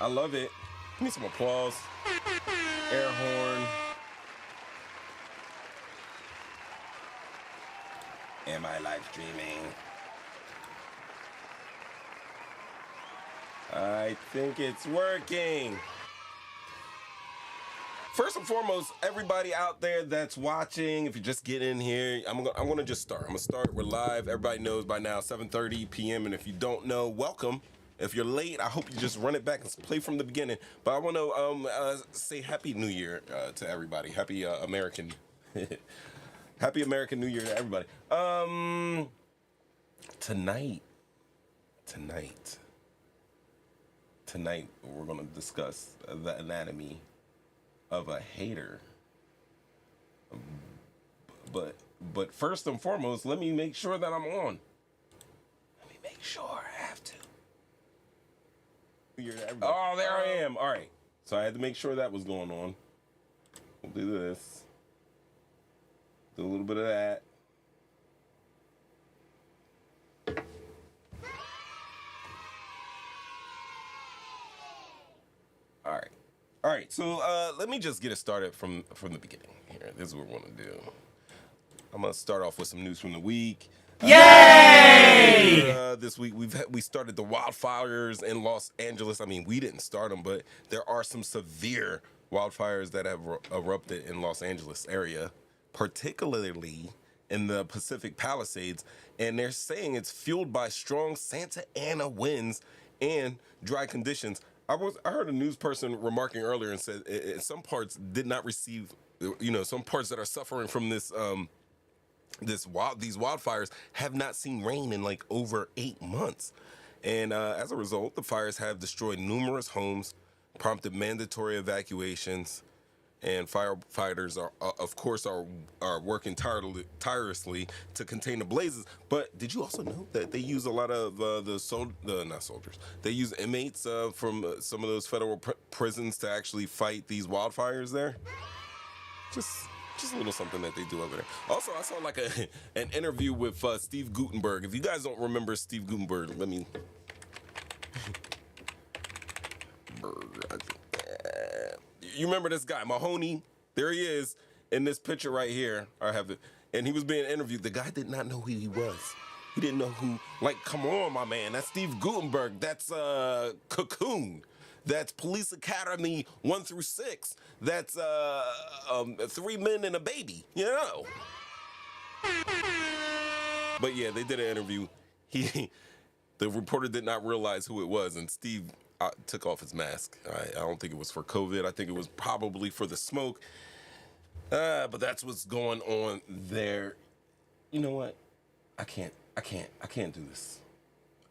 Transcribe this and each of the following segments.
I love it. Give me some applause. Air horn. Am I live streaming? I think it's working. First and foremost, everybody out there that's watching, if you just get in here, I'm gonna just start. I'm gonna start. We're live. Everybody knows by now, 7:30 p.m. And if you don't know, welcome. If you're late, I hope you just run it back and play from the beginning. But I want to say Happy New Year to everybody. Happy American, Happy American New Year to everybody. Tonight, we're gonna discuss the anatomy of a hater. But first and foremost, let me make sure that I'm on. Let me make sure I have to. Oh, there I am. All right. So I had to make sure that was going on. We'll do this. Do a little bit of that. All right, so let me just get it started from the beginning here. This is what we're going to do. I'm going to start off with some news from the week. Yay! This week we started the wildfires in Los Angeles. I mean, we didn't start them, but there are some severe wildfires that have erupted in Los Angeles area, particularly in the Pacific Palisades, and they're saying it's fueled by strong Santa Ana winds and dry conditions. I heard a news person remarking earlier and said some parts did not receive, some parts that are suffering from this these wildfires have not seen rain in like over 8 months. And as a result, the fires have destroyed numerous homes, prompted mandatory evacuations, and firefighters are working tirelessly to contain the blazes. But did you also know that they use a lot of not soldiers? They use inmates from some of those federal prisons to actually fight these wildfires there. Just a little something that they do over there. Also, I saw like an interview with Steve Guttenberg. If you guys don't remember Steve Guttenberg, let me. You remember this guy, Mahoney? There he is in this picture right here. I have it. And he was being interviewed. The guy did not know who he was. He didn't know who. Like, come on, my man. That's Steve Guttenberg. That's Cocoon. That's Police Academy 1 through 6. That's 3 Men and a Baby. You know. But yeah, they did an interview. The reporter did not realize who it was, and Steve took off his mask. I don't think it was for COVID. I think it was probably for the smoke. But that's what's going on there. You know what? I can't do this.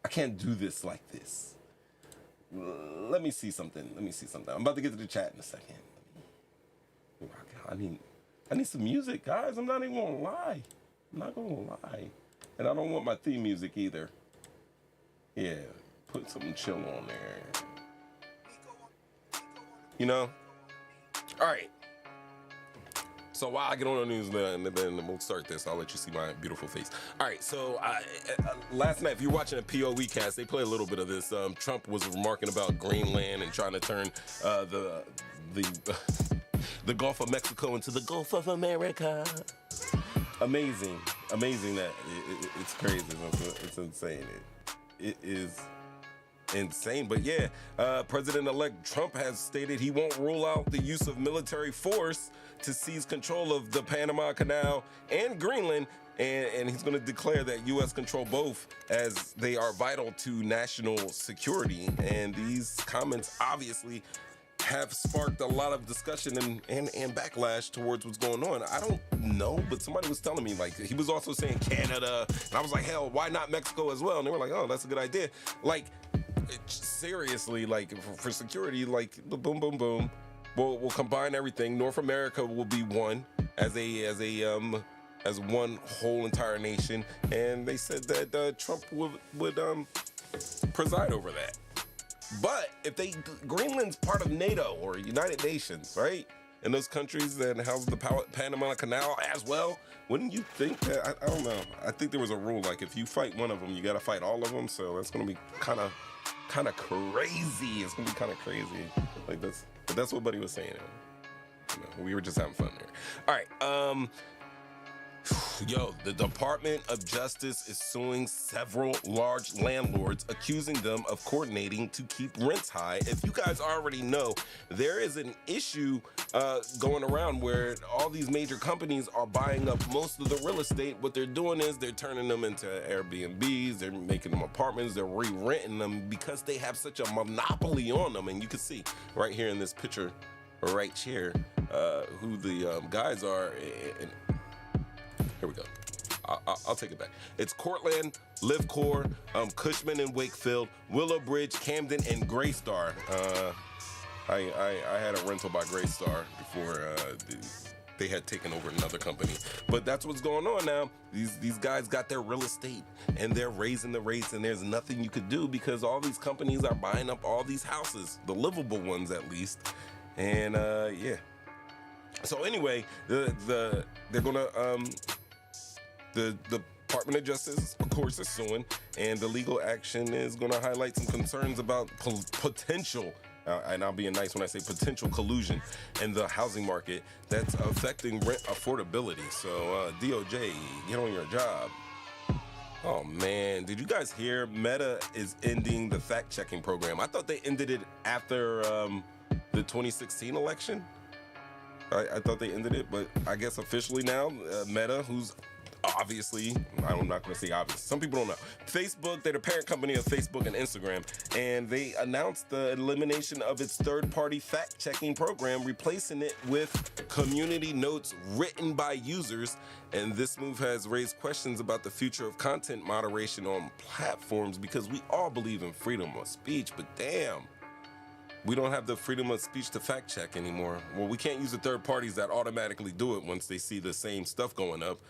I can't do this like this. Let me see something. I'm about to get to the chat in a second. I need some music, guys. I'm not even gonna lie. And I don't want my theme music either. Yeah. Put something chill on there. All right. So while I get on the news, then we'll start this. I'll let you see my beautiful face. All right. So last night, if you're watching a POE cast, they play a little bit of this. Trump was remarking about Greenland and trying to turn the Gulf of Mexico into the Gulf of America. Amazing that it's crazy. It's insane. It is insane. But yeah, President-elect Trump has stated he won't rule out the use of military force to seize control of the Panama Canal and Greenland, and he's going to declare that U.S. control both as they are vital to national security. And these comments obviously have sparked a lot of discussion and backlash towards what's going on. I don't know, but somebody was telling me, like, he was also saying Canada, and I was like, hell, why not Mexico as well? And they were like, oh, that's a good idea. Like, seriously, like, for security, like, the boom, boom, boom. We'll combine everything. North America will be one as one whole entire nation, and they said that Trump would preside over that. But if Greenland's part of NATO or United Nations, right? in those countries that house the Panama Canal as well. Wouldn't you think that? I don't know. I think there was a rule like if you fight one of them, you got to fight all of them. So that's going to be kind of crazy. It's going to be kind of crazy. Like that's what Buddy was saying. You know, we were just having fun there. All right. Yo, the Department of Justice is suing several large landlords, accusing them of coordinating to keep rents high. If you guys already know, there is an issue going around where all these major companies are buying up most of the real estate. What they're doing is they're turning them into Airbnbs, they're making them apartments, they're re-renting them because they have such a monopoly on them. And you can see right here in this picture, right here, who the guys are. Here we go. I'll take it back. It's Cortland, Livcore, Cushman and Wakefield, Willowbridge, Camden, and Greystar. I had a rental by Greystar before they had taken over another company. But that's what's going on now. These guys got their real estate and they're raising the rates, and there's nothing you could do because all these companies are buying up all these houses, the livable ones at least. And yeah. So anyway, they're gonna the Department of Justice, of course, is suing, and the legal action is going to highlight some concerns about potential, and I'll be nice when I say potential collusion in the housing market that's affecting rent affordability. So DOJ, get on your job. Oh man, did you guys hear Meta is ending the fact-checking program? I thought they ended it after the 2016 election. I thought they ended it, but I guess officially now, Meta, who's obviously, I'm not going to say obvious, some people don't know, Facebook, they're the parent company of Facebook and Instagram, and they announced the elimination of its third-party fact-checking program, replacing it with community notes written by users. And this move has raised questions about the future of content moderation on platforms, because we all believe in freedom of speech, but damn, we don't have the freedom of speech to fact check anymore. Well, we can't use the third parties that automatically do it once they see the same stuff going up.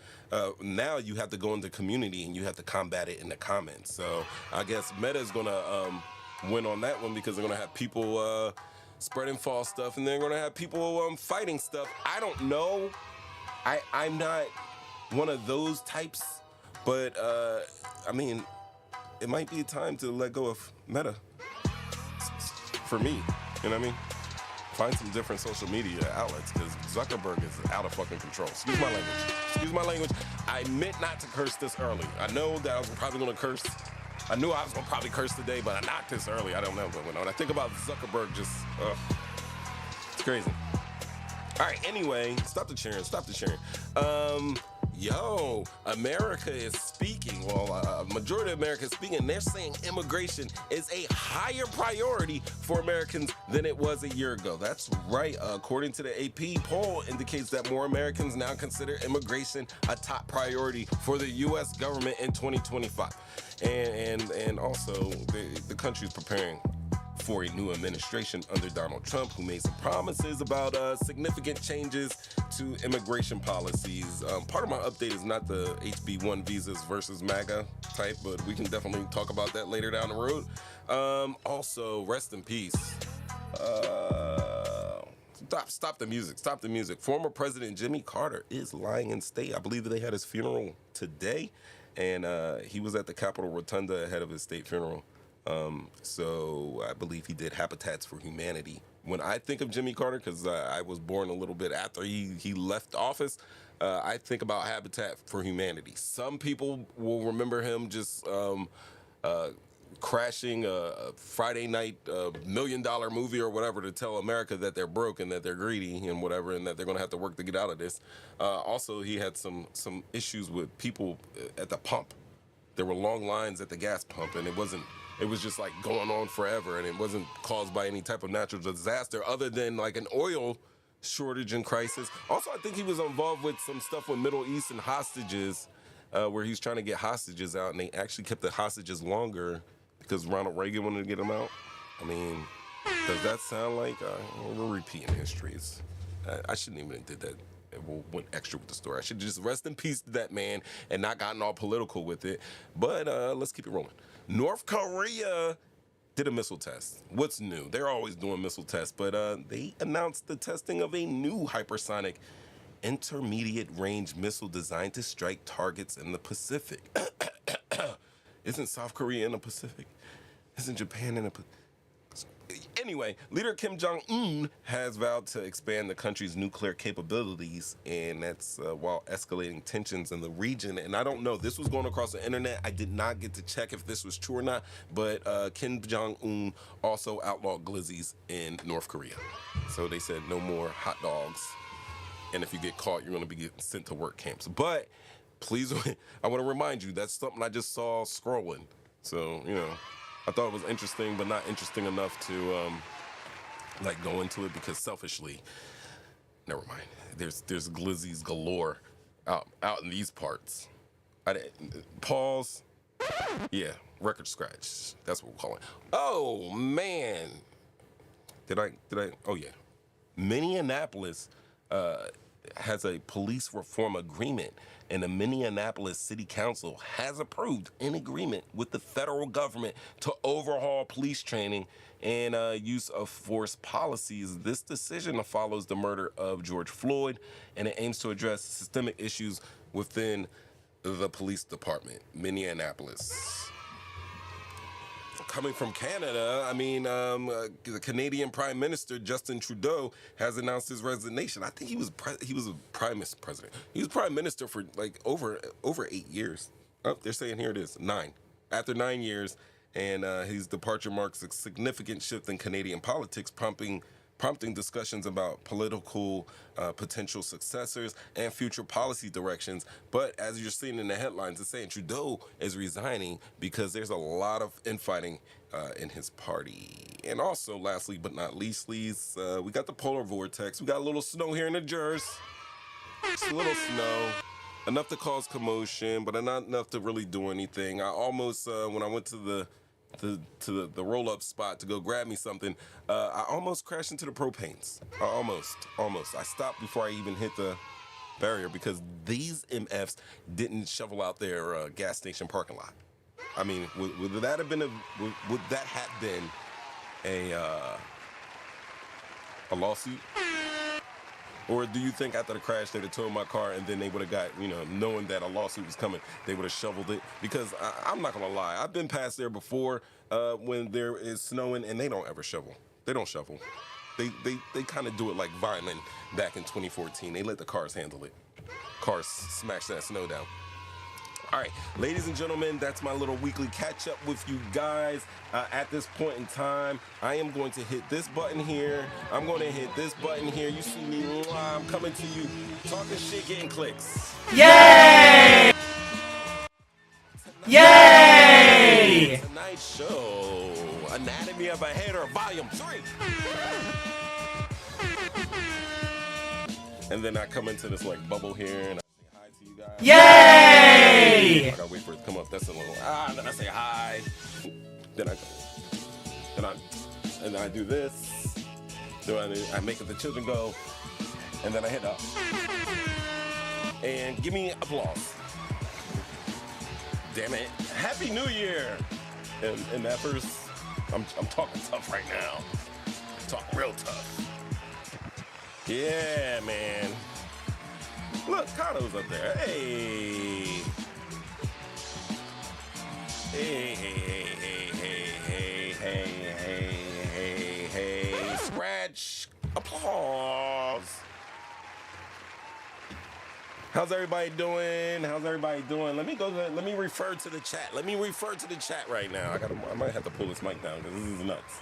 Now you have to go into community and you have to combat it in the comments. So I guess Meta's gonna win on that one, because they're gonna have people spreading false stuff, and they're gonna have people fighting stuff. I don't know. I'm not one of those types, but I mean, it might be time to let go of Meta. For me, you know what I mean? Find some different social media outlets, because Zuckerberg is out of fucking control. Excuse my language. Excuse my language. I meant not to curse this early. I know that I was probably gonna curse. I knew I was gonna probably curse today, but not this early. I don't know. But when I think about Zuckerberg, just, it's crazy. All right, anyway, stop the cheering. Stop the cheering. Yo, America is speaking. Well, a majority of America is speaking. They're saying immigration is a higher priority for Americans than it was a year ago. That's right. According to the AP poll, indicates that more Americans now consider immigration a top priority for the U.S. government in 2025. And also, the country's preparing for a new administration under Donald Trump, who made some promises about significant changes to immigration policies. Part of my update is not the HB1 visas versus MAGA type, but we can definitely talk about that later down the road. Also, rest in peace. Stop the music. Stop the music. Former President Jimmy Carter is lying in state. I believe that they had his funeral today, and he was at the Capitol Rotunda ahead of his state funeral. So I believe he did Habitats for Humanity. When I think of Jimmy Carter, because I was born a little bit after he left office, I think about Habitat for Humanity. Some people will remember him just crashing a Friday night $1 million movie or whatever to tell America that they're broke and that they're greedy and whatever, and that they're going to have to work to get out of this. Also, he had some issues with people at the pump. There were long lines at the gas pump, and it was just like going on forever, and it wasn't caused by any type of natural disaster other than like an oil shortage and crisis. Also, I think he was involved with some stuff with Middle Eastern hostages, where he was trying to get hostages out, and they actually kept the hostages longer because Ronald Reagan wanted to get them out. I mean, does that sound like we're repeating history? I shouldn't even have did that. Went extra with the story. I should just rest in peace to that man and not gotten all political with it. But let's keep it rolling. North Korea did a missile test. What's new? They're always doing missile tests, but they announced the testing of a new hypersonic intermediate range missile designed to strike targets in the Pacific. Isn't South Korea in the Pacific? Isn't Japan in the Pacific? Anyway, leader Kim Jong-un has vowed to expand the country's nuclear capabilities, and that's while escalating tensions in the region. And I don't know, this was going across the internet. I did not get to check if this was true or not, but Kim Jong-un also outlawed glizzies in North Korea. So they said no more hot dogs, and if you get caught, you're going to be getting sent to work camps. But please, I want to remind you, that's something I just saw scrolling. So, you know, I thought it was interesting, but not interesting enough to like go into it, because selfishly, never mind. There's glizzies galore out in these parts. Pause. Yeah, record scratch. That's what we're calling. Oh man, did I? Oh yeah, Minneapolis has a police reform agreement, and the Minneapolis City Council has approved an agreement with the federal government to overhaul police training and use of force policies. This decision follows the murder of George Floyd, and it aims to address systemic issues within the police department. Minneapolis. Coming from Canada, I mean, the Canadian Prime Minister Justin Trudeau has announced his resignation. I think he was a president. He was Prime Minister for like over 8 years. Oh, they're saying here it is 9. After 9 years, and his departure marks a significant shift in Canadian politics, prompting discussions about political potential successors and future policy directions. But as you're seeing in the headlines, it's saying Trudeau is resigning because there's a lot of infighting in his party. And also, lastly but not leastly, we got the polar vortex. We got a little snow here in the Jersey. Just a little snow. Enough to cause commotion, but not enough to really do anything. I almost, when I went to the roll-up spot to go grab me something, I almost crashed into the propanes. Almost. I stopped before I even hit the barrier because these MFs didn't shovel out their gas station parking lot. I mean, would that have been a lawsuit? Or do you think after the crash they'd have towed my car and then they would have got, knowing that a lawsuit was coming, they would have shoveled it? Because I'm not going to lie. I've been past there before when there is snowing, and they don't ever shovel. They don't shovel. They kind of do it like Vineland back in 2014. They let the cars handle it. Cars smash that snow down. All right, ladies and gentlemen, that's my little weekly catch-up with you guys. At this point in time, I am going to hit this button here. I'm going to hit this button here. You see me, I'm coming to you, talking shit, getting clicks. Yay! Yay! Tonight's show, Anatomy of a Hater, Volume 3. And then I come into this like bubble here, and I say hi to you guys. Yay! I gotta wait for it to come up. That's a little then I say hi. Then I do this. Then I make the children go, and then I hit up. And give me applause. Damn it! Happy New Year! And that first, I'm talking tough right now. Talking real tough. Yeah, man. Look, Kato's up there. Hey. Hey. Scratch. Applause. How's everybody doing? Let me refer to the chat. Let me refer to the chat right now. I might have to pull this mic down because this is nuts.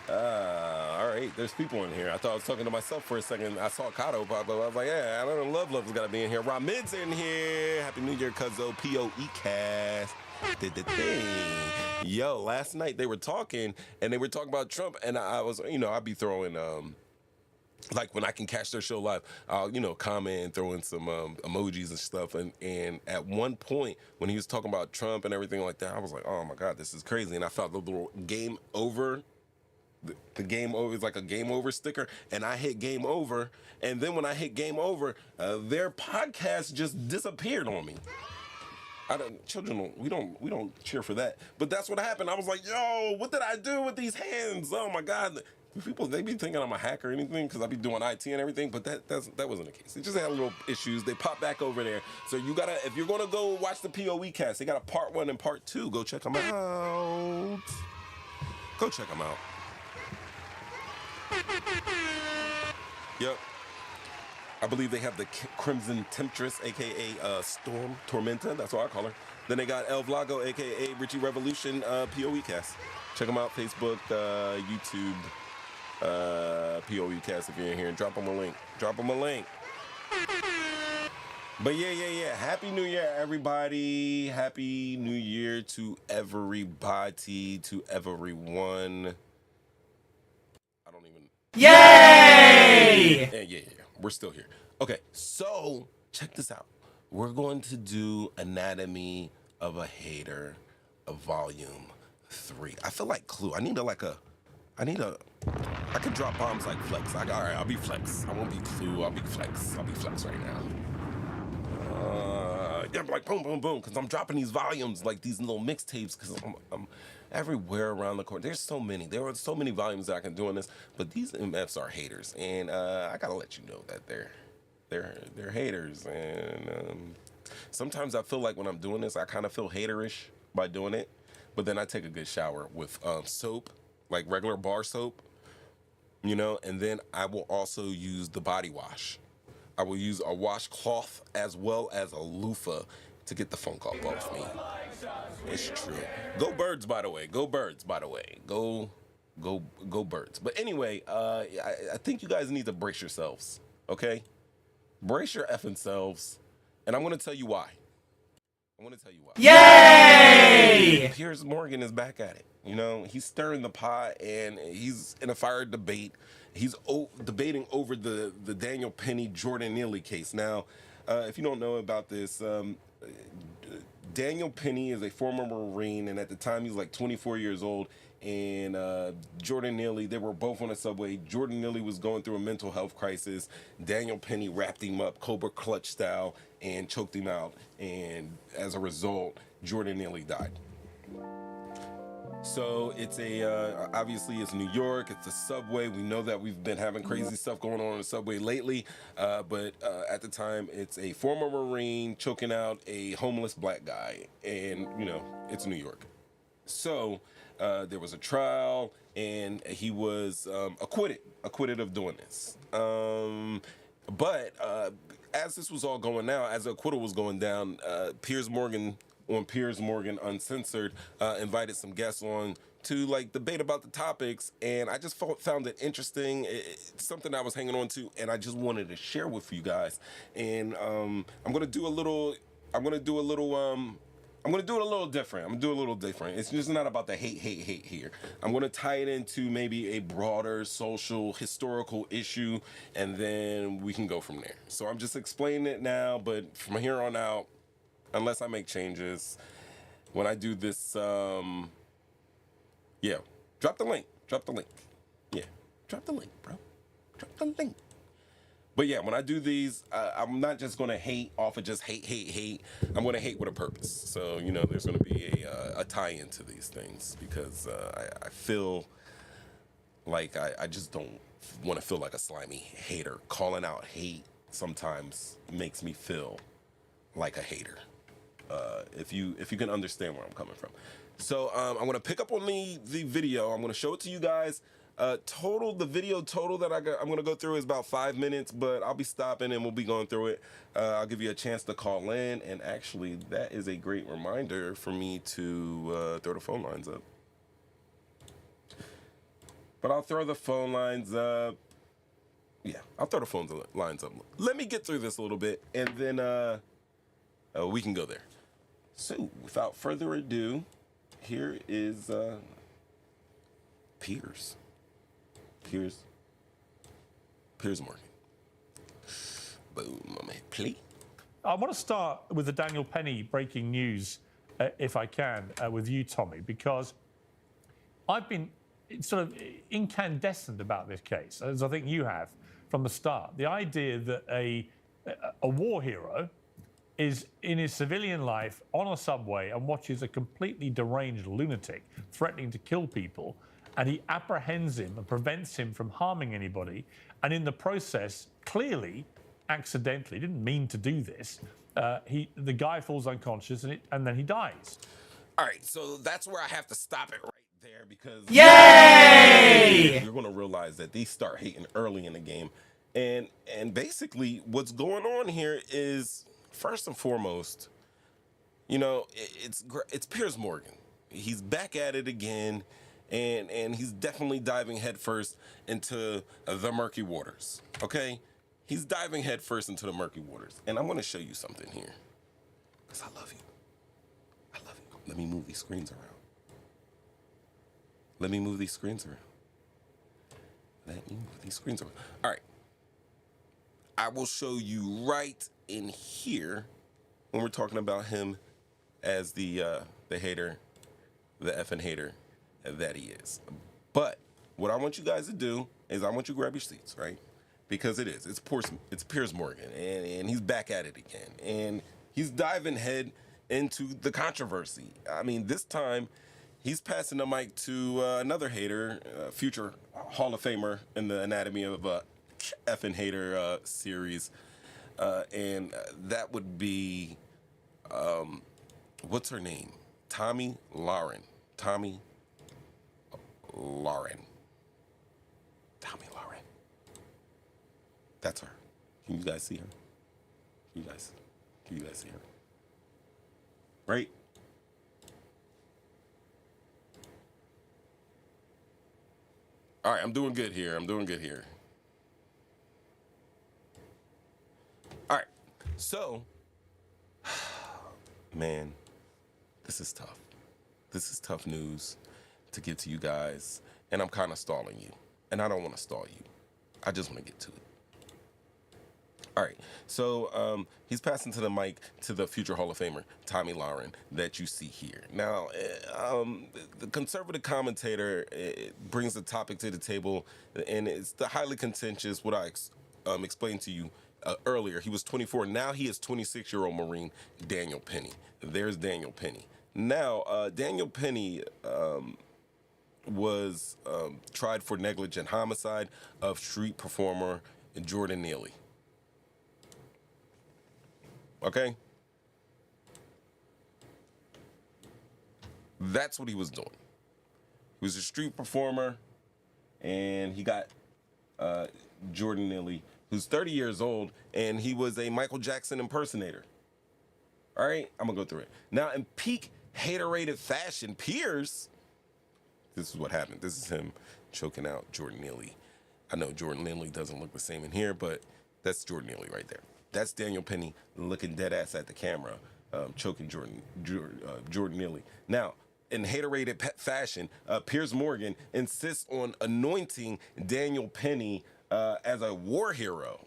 All right, there's people in here. I thought I was talking to myself for a second. I saw Kato pop up. I was like, yeah, I don't know, Love's got to be in here. Ramid's in here. Happy New Year, cuzzo. POE cast. Did the thing. Yo, last night they were talking, and they were talking about Trump, and I was, I'd be throwing, like when I can catch their show live, I'll, comment and throw in some emojis and stuff. And at one point when he was talking about Trump and everything like that, I was like, oh my God, this is crazy. And I felt the little game over. The game over is like a game over sticker, and I hit game over, and then when I hit game over, their podcast just disappeared on me. We don't cheer for that. But that's what happened. I was like, yo, what did I do with these hands? Oh my God. People, they be thinking I'm a hacker or anything because I be doing IT and everything, but that wasn't the case. It just had little issues. They pop back over there. So you gotta, if you're gonna go watch the POE cast, they got a part 1 and part 2. Go check them out. Go check them out. Yep. I believe they have the Crimson Temptress, a.k.a. Storm Tormenta. That's what I call her. Then they got El Vlago, a.k.a. Richie Revolution, POE cast. Check them out, Facebook, YouTube, POE cast if you're in here. Drop them a link. Drop them a link. But yeah. Happy New Year, everybody. Happy New Year to everybody, to everyone. I don't even... Yay! Yeah. We're still here. Okay, so check this out. We're going to do Anatomy of a Hater, Volume 3. I feel like Clue. I could drop bombs like Flex. All right, I'll be Flex. I won't be Clue. I'll be Flex. I'll be Flex right now. Yeah, like boom, boom, boom, because I'm dropping these volumes, like these little mixtapes, because I'm everywhere around the court. There's so many. There are so many volumes that I can do on this, but these MFs are haters, and I gotta let you know that they're haters, and sometimes I feel like when I'm doing this, I kind of feel haterish by doing it, but then I take a good shower with soap, like regular bar soap, you know, and then I will also use the body wash. I will use a washcloth as well as a loofah to get the funk off me. It's true. Go Birds, by the way. Go Birds, by the way. Go Birds. But anyway, I think you guys need to brace yourselves, okay? Brace your effing selves, and I'm going to tell you why. Yay! Piers Morgan is back at it. You know, he's stirring the pot, and he's in a fire debate. He's debating over the Daniel Penny Jordan Neely case. Now, if you don't know about this, Daniel Penny is a former Marine, and at the time he was like 24 years old. And Jordan Neely, they were both on a subway. Jordan Neely was going through a mental health crisis. Daniel Penny wrapped him up, Cobra Clutch style, and choked him out. And as a result, Jordan Neely died. So it's obviously it's New York, it's the subway. We know that we've been having crazy stuff going on the subway lately, but at the time it's a former Marine choking out a homeless black guy, and you know, it's New York. So there was a trial, and he was acquitted of doing this. But as this was all going down, as the acquittal was going down, Piers Morgan Uncensored invited some guests on to like debate about the topics, and I just found it interesting. It's something I was hanging on to, and I just wanted to share with you guys. And I'm gonna do it a little different. It's just not about the hate here. I'm gonna tie it into maybe a broader social historical issue, and then we can go from there. So I'm just explaining it now, but from here on out, unless I make changes, when I do this, yeah, drop the link. Yeah, drop the link, bro. Drop the link. But yeah, when I do these, I'm not just gonna hate off of just hate. I'm gonna hate with a purpose. So, you know, there's gonna be a tie-in to these things, because I feel like I just don't want to feel like a slimy hater. Calling out hate sometimes makes me feel like a hater. If you can understand where I'm coming from. So I'm gonna pick up on the video. I'm gonna show it to you guys. The video total that I'm gonna go through is about 5 minutes, but I'll be stopping and we'll be going through it. I'll give you a chance to call in, and actually that is a great reminder for me to throw the phone lines up. But I'll throw the phone lines up. Yeah, I'll throw the phone lines up. Let me get through this a little bit, and then we can go there. So, without further ado, here is Piers Morgan. Boom, I'm gonna play. I want to start with the Daniel Penny breaking news, if I can, with you, Tommy, because I've been sort of incandescent about this case, as I think you have from the start. The idea that a war hero is in his civilian life on a subway and watches a completely deranged lunatic threatening to kill people, and he apprehends him and prevents him from harming anybody, and in the process, clearly, accidentally, didn't mean to do this, the guy falls unconscious and then he dies. All right, so that's where I have to stop it right there because you're going to realize that they start hating early in the game. And basically what's going on here is, first and foremost, you know, it's Piers Morgan. He's back at it again, and he's definitely diving headfirst into the murky waters, okay? He's diving headfirst into the murky waters. And I'm going to show you something here because I love you. I love you. Let me move these screens around. Let me move these screens around. Let me move these screens around. All right. I will show you right in here when we're talking about him as the hater, the effing hater that he is. But what I want you guys to do is I want you to grab your seats, right? Because it's Piers Morgan, and he's back at it again. And he's diving head into the controversy. I mean, this time he's passing the mic to another hater, future Hall of Famer in the Anatomy of a Effing Hater series. And that would be, what's her name? Tomi Lahren. Tomi Lahren. Tomi Lahren. That's her. Can you guys see her? Can you guys see her? Right? All right, I'm doing good here. All right, so, man, this is tough. This is tough news to get to you guys, and I'm kind of stalling you, and I don't want to stall you. I just want to get to it. All right, so he's passing to the mic to the future Hall of Famer, Tomi Lahren, that you see here. Now, the conservative commentator brings the topic to the table, and it's the highly contentious, what I explained to you earlier. He was 24. Now he is 26-year-old Marine Daniel Penny. There's Daniel Penny. Now, Daniel Penny was tried for negligent homicide of street performer Jordan Neely. Okay? That's what he was doing. He was a street performer, and he got Jordan Neely, who's 30 years old, and he was a Michael Jackson impersonator. All right? I'm going to go through it. Now, in peak hater-rated fashion, Piers, this is what happened. This is him choking out Jordan Neely. I know Jordan Neely doesn't look the same in here, but that's Jordan Neely right there. That's Daniel Penny looking dead ass at the camera, choking Jordan Neely. Now, in hater-rated fashion, Piers Morgan insists on anointing Daniel Penny as a war hero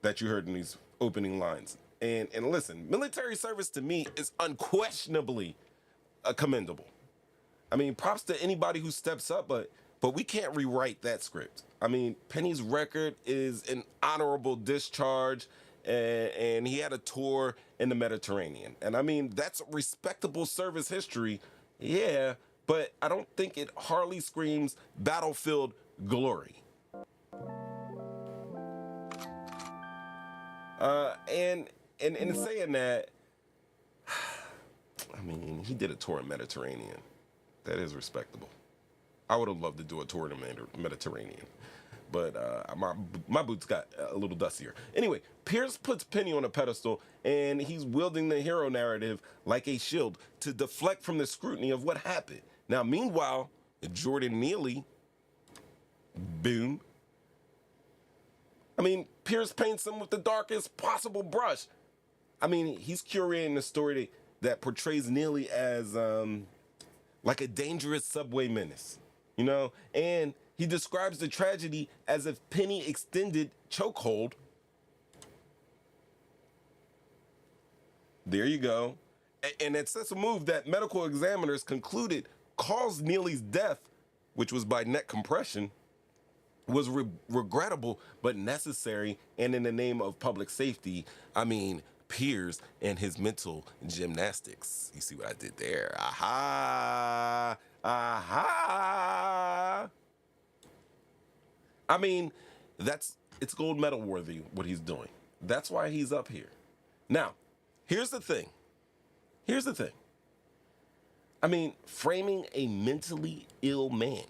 that you heard in these opening lines. And listen, military service to me is unquestionably commendable. I mean, props to anybody who steps up, but we can't rewrite that script. I mean, Penny's record is an honorable discharge, and he had a tour in the Mediterranean. And I mean, that's respectable service history, yeah, but I don't think it hardly screams battlefield glory. And in saying that, I mean, he did a tour in Mediterranean. That is respectable. I would have loved to do a tour in the Mediterranean, but my boots got a little dustier. Anyway, Piers puts Penny on a pedestal, and he's wielding the hero narrative like a shield to deflect from the scrutiny of what happened. Now, meanwhile, Jordan Neely, boom. I mean, Piers paints him with the darkest possible brush. I mean, he's curating a story that portrays Neely as like a dangerous subway menace, you know? And he describes the tragedy as if Penny extended chokehold. There you go. And it's a move that medical examiners concluded caused Neely's death, which was by neck compression, was regrettable but necessary, and in the name of public safety. I mean, Piers and his mental gymnastics. You see what I did there? Aha! Aha! I mean, it's gold medal worthy what he's doing. That's why he's up here. Now, here's the thing. I mean, framing a mentally ill man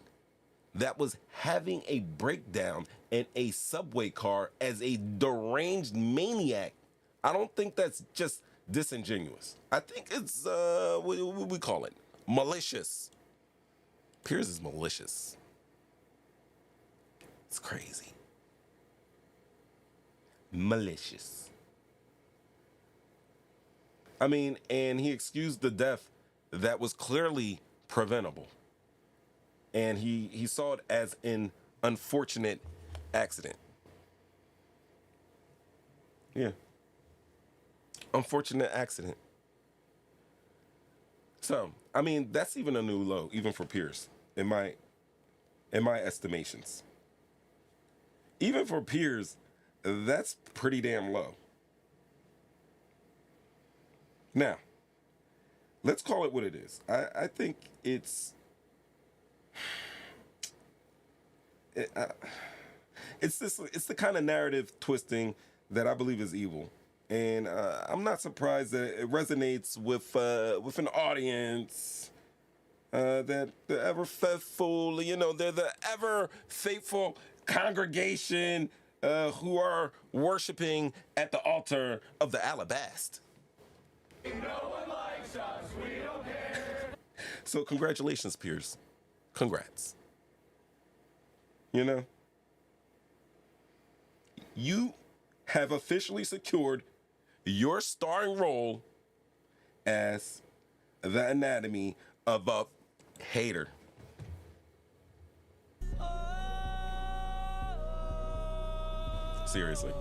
that was having a breakdown in a subway car as a deranged maniac, I don't think that's just disingenuous. I think it's, what we call it? Malicious. Piers is malicious. It's crazy. Malicious. I mean, and he excused the death that was clearly preventable. And he saw it as an unfortunate accident. Yeah. Unfortunate accident. So, I mean, that's even a new low, even for Piers, in my estimations. Even for Piers, that's pretty damn low. Now, let's call it what it is. I think it's the kind of narrative twisting that I believe is evil, and I'm not surprised that it resonates with an audience that the ever faithful, they're the ever faithful congregation who are worshiping at the altar of the alabaster. No one likes us, we don't care. So congratulations, Piers. Congrats. You have officially secured your starring role as the anatomy of a hater. Seriously.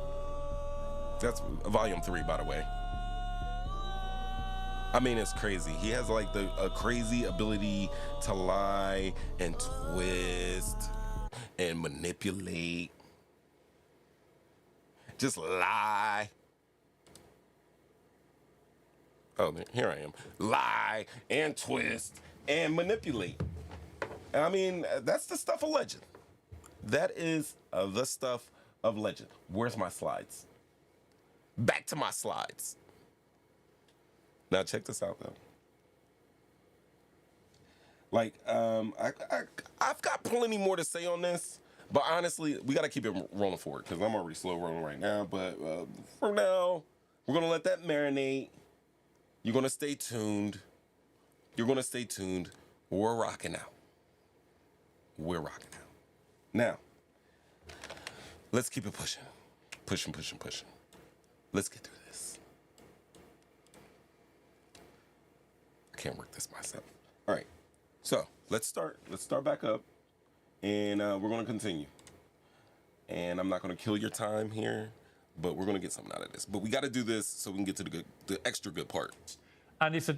That's volume 3, by the way. I mean, it's crazy. He has like a crazy ability to lie and twist and manipulate. Just lie. Oh, here I am. Lie and twist and manipulate. I mean, that's the stuff of legend. That is the stuff of legend. Where's my slides? Back to my slides. Now check this out though. Like, I've got plenty more to say on this, but honestly, we got to keep it rolling forward because I'm already slow rolling right now. But for now, we're gonna let that marinate. You're gonna stay tuned. We're rocking out. Now, let's keep it pushing. Pushing. Let's get through this. I can't work this myself. All right. So let's start back up, and we're going to continue. And I'm not going to kill your time here, but we're going to get something out of this. But we got to do this so we can get to the extra good part. And it's a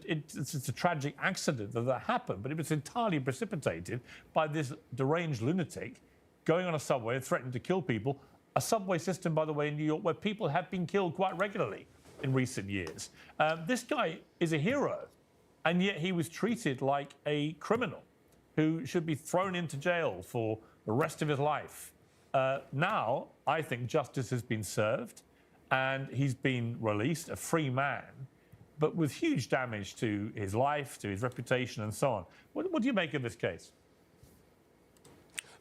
tragic accident that happened, but it was entirely precipitated by this deranged lunatic going on a subway and threatening to kill people. A subway system, by the way, in New York, where people have been killed quite regularly in recent years. This guy is a hero, and yet he was treated like a criminal who should be thrown into jail for the rest of his life. Now, I think justice has been served, and he's been released, a free man, but with huge damage to his life, to his reputation, and so on. What do you make of this case?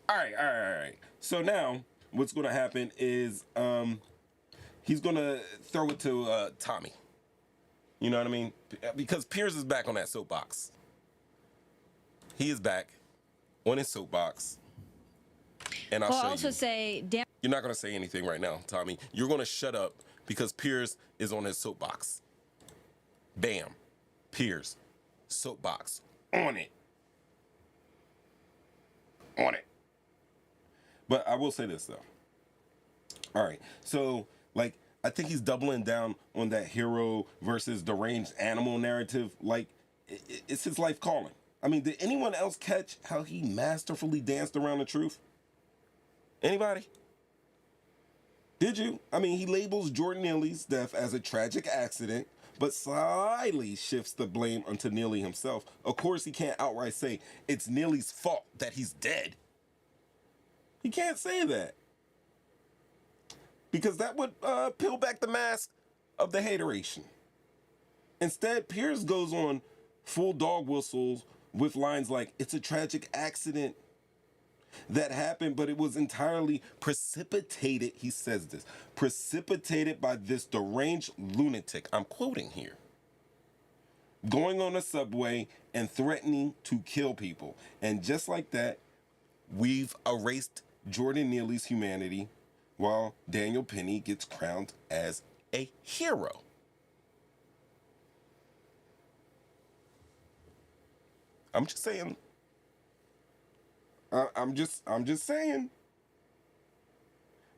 All right. So now, what's going to happen is he's going to throw it to Tomi. You know what I mean? Because Piers is back on that soapbox. He is back on his soapbox. And I'll show also you. Say, damn. You're not going to say anything right now, Tomi. You're going to shut up because Piers is on his soapbox. Bam. Piers. Soapbox. On it. But I will say this, though. All right. So, like, I think he's doubling down on that hero versus deranged animal narrative. Like, it's his life calling. I mean, did anyone else catch how he masterfully danced around the truth? Anybody? Did you? I mean, he labels Jordan Neely's death as a tragic accident, but slyly shifts the blame onto Neely himself. Of course, he can't outright say it's Neely's fault that he's dead. He can't say that. Because that would peel back the mask of the hateration. Instead, Piers goes on full dog whistles with lines like, it's a tragic accident that happened, but it was entirely precipitated, he says this, precipitated by this deranged lunatic, I'm quoting here, going on a subway and threatening to kill people. And just like that, we've erased Jordan Neely's humanity while Daniel Penny gets crowned as a hero. I'm just saying. I'm just saying.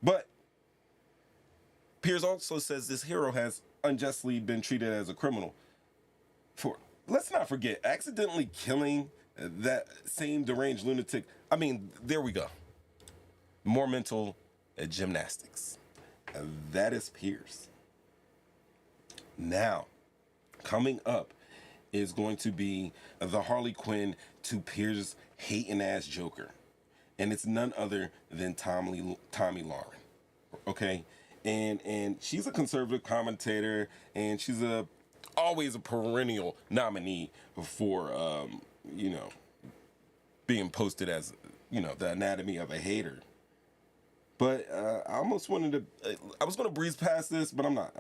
But Piers also says this hero has unjustly been treated as a criminal. Let's not forget, accidentally killing that same deranged lunatic. I mean, there we go. More mental gymnastics. That is Piers. Now, coming up is going to be the Harley Quinn to Piers' hating ass Joker. And it's none other than Tomi Lahren. Okay? And she's a conservative commentator, and she's always a perennial nominee for being posted as, the anatomy of a hater. But I almost wanted to I was gonna breeze past this, but I'm not.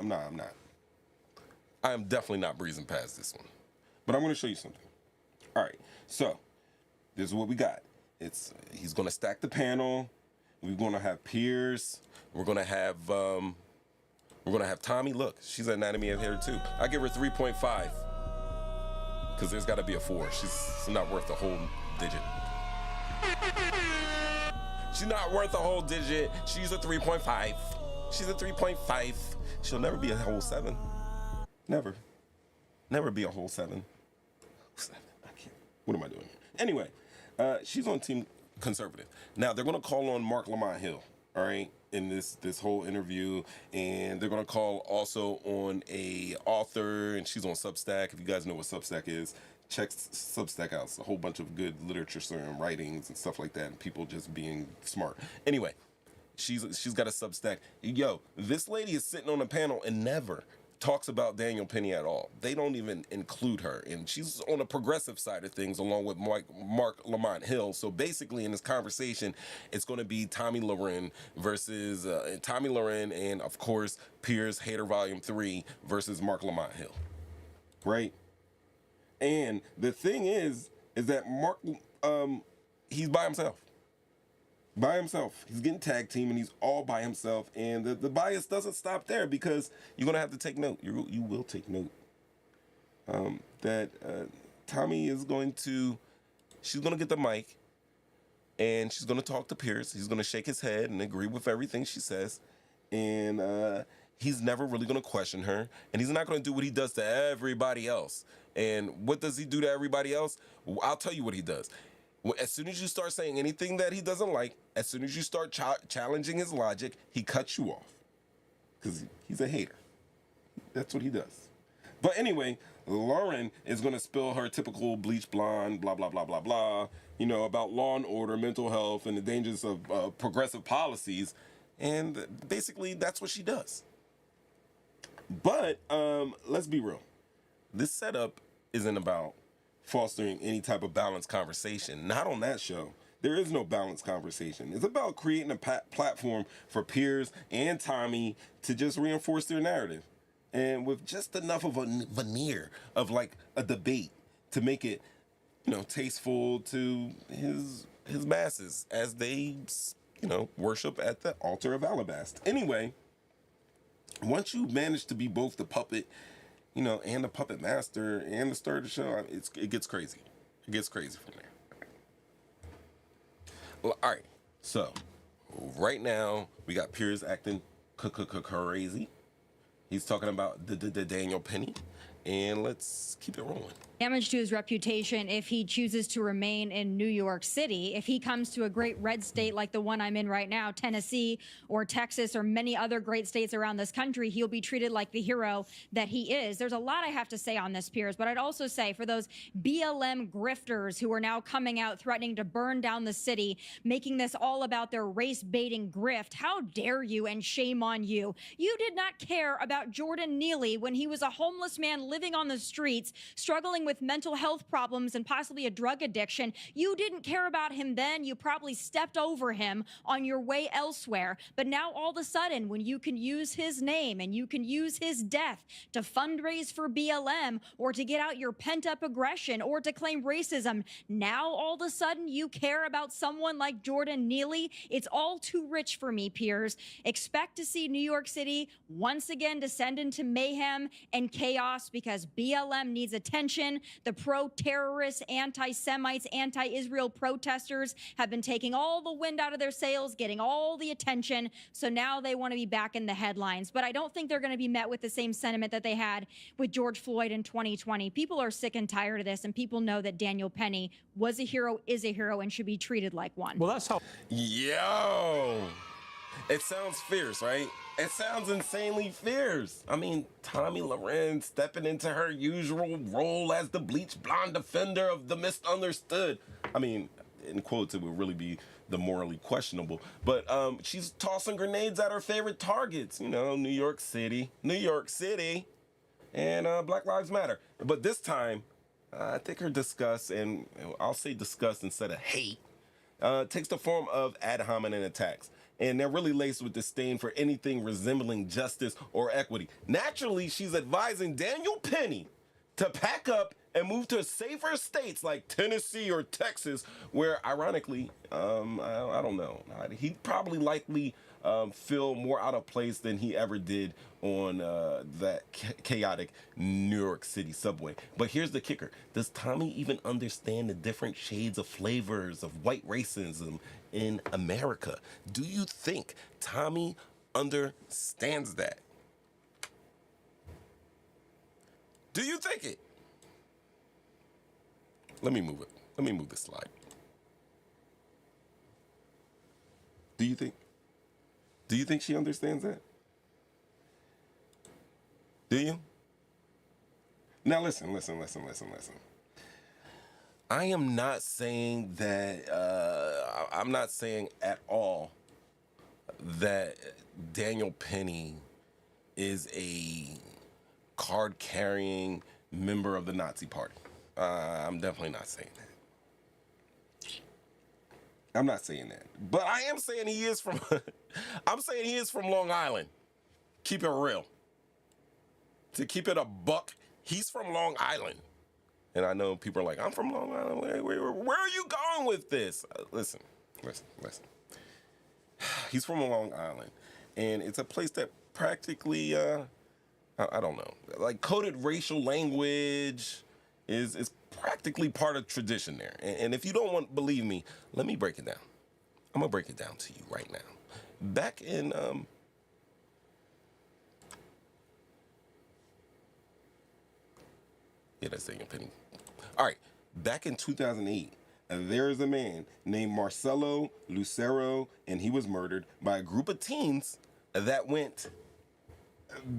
I am definitely not breezing past this one. But I'm gonna show you something. All right, so this is what we got. He's gonna stack the panel. We're gonna have Piers. We're gonna have Tomi. Look, she's an anatomy of hater too. I give her 3.5 because there's got to be a 4. She's not worth a whole digit. She's not worth a whole digit. She's a 3.5. She's a 3.5. She'll never be a whole 7. Never. Never be a whole 7. 7. I can't. What am I doing here? Anyway, she's on Team Conservative. Now, they're going to call on Mark Lamont Hill, all right, in this whole interview. And they're going to call also on a author, and she's on Substack. If you guys know what Substack is, check Substack out. It's a whole bunch of good literature and writings and stuff like that, and people just being smart. Anyway, she's got a Substack. Yo, this lady is sitting on a panel and never talks about Daniel Penny at all. They don't even include her, and she's on the progressive side of things along with Mark Lamont Hill. So basically in this conversation, it's going to be Tomi Lahren versus Tomi Lahren, and of course Piers Hater Volume 3 versus Mark Lamont Hill, right? And the thing is that Mark, he's by himself. By himself. He's getting tag team, and he's all by himself. And the bias doesn't stop there, because you're going to have to take note. You will take note that Tomi is she's going to get the mic, and she's going to talk to Piers. He's going to shake his head and agree with everything she says. And he's never really going to question her. And he's not going to do what he does to everybody else. And what does he do to everybody else? I'll tell you what he does. As soon as you start saying anything that he doesn't like, as soon as you start challenging his logic, he cuts you off. Because he's a hater. That's what he does. But anyway, Lauren is going to spill her typical bleach blonde, blah, blah, blah, blah, blah, about law and order, mental health, and the dangers of progressive policies. And basically, that's what she does. But let's be real. This setup isn't about fostering any type of balanced conversation. Not on that show. There is no balanced conversation. It's about creating a platform for Piers and Tomi to just reinforce their narrative. And with just enough of a veneer of like a debate to make it, tasteful to his masses as they, worship at the altar of alabaster. Anyway, once you manage to be both the puppet, and the puppet master and the star of the show, it gets crazy. It gets crazy from there. Well, all right. So, right now, we got Piers acting crazy. He's talking about the Daniel Penny. And let's keep it rolling. damage to his reputation if he chooses to remain in New York City. If he comes to a great red state like the one I'm in right now, Tennessee or Texas or many other great states around this country, he'll be treated like the hero that he is. There's a lot I have to say on this, Piers, but I'd also say for those BLM grifters who are now coming out threatening to burn down the city, making this all about their race baiting grift, how dare you, and shame on you. You did not care about Jordan Neely when he was a homeless man living on the streets, struggling with mental health problems and possibly a drug addiction. You didn't care about him then. You probably stepped over him on your way elsewhere. But now all of a sudden, when you can use his name and you can use his death to fundraise for BLM or to get out your pent-up aggression or to claim racism, now all of a sudden you care about someone like Jordan Neely? It's all too rich for me, Piers. Expect to see New York City once again descend into mayhem and chaos because BLM needs attention. The pro-terrorists, anti-Semites, anti-Israel protesters have been taking all the wind out of their sails, getting all the attention. So now they want to be back in the headlines. But I don't think they're going to be met with the same sentiment that they had with George Floyd in 2020. People are sick and tired of this, and people know that Daniel Penny was a hero, is a hero, and should be treated like one. Well, that's how. Yo, it sounds fierce, right? It sounds insanely fierce. I mean, Tomi Lahren stepping into her usual role as the bleach blonde defender of the misunderstood. I mean, in quotes, it would really be the morally questionable. But she's tossing grenades at her favorite targets. You know, New York City, and Black Lives Matter. But this time, I think her disgust, and I'll say disgust instead of hate, takes the form of ad hominem attacks. And they're really laced with disdain for anything resembling justice or equity. Naturally, she's advising Daniel Penny to pack up and move to safer states like Tennessee or Texas, where, ironically, I don't know, he'd probably likely feel more out of place than he ever did on that chaotic New York City subway. But here's the kicker. Does Tomi even understand the different shades of flavors of white racism in America? Do you think Tomi understands that? Do you think it? Let me move it. Let me move this slide. Do you think she understands that? Do you? Now listen. I am not saying that, I'm not saying at all that Daniel Penny is a card-carrying member of the Nazi Party. I'm definitely not saying that. I'm not saying that. But I am saying he is from, I'm saying he is from Long Island. Keep it real. To keep it a buck, he's from Long Island. And I know people are like, I'm from Long Island. Where are you going with this? Listen. He's from Long Island. And it's a place that practically, I don't know, like coded racial language is practically part of tradition there. And if you don't want to believe me, let me break it down. I'm going to break it down to you right now. Back in, that's Daniel Penny. All right, back in 2008, there is a man named Marcelo Lucero, and he was murdered by a group of teens that went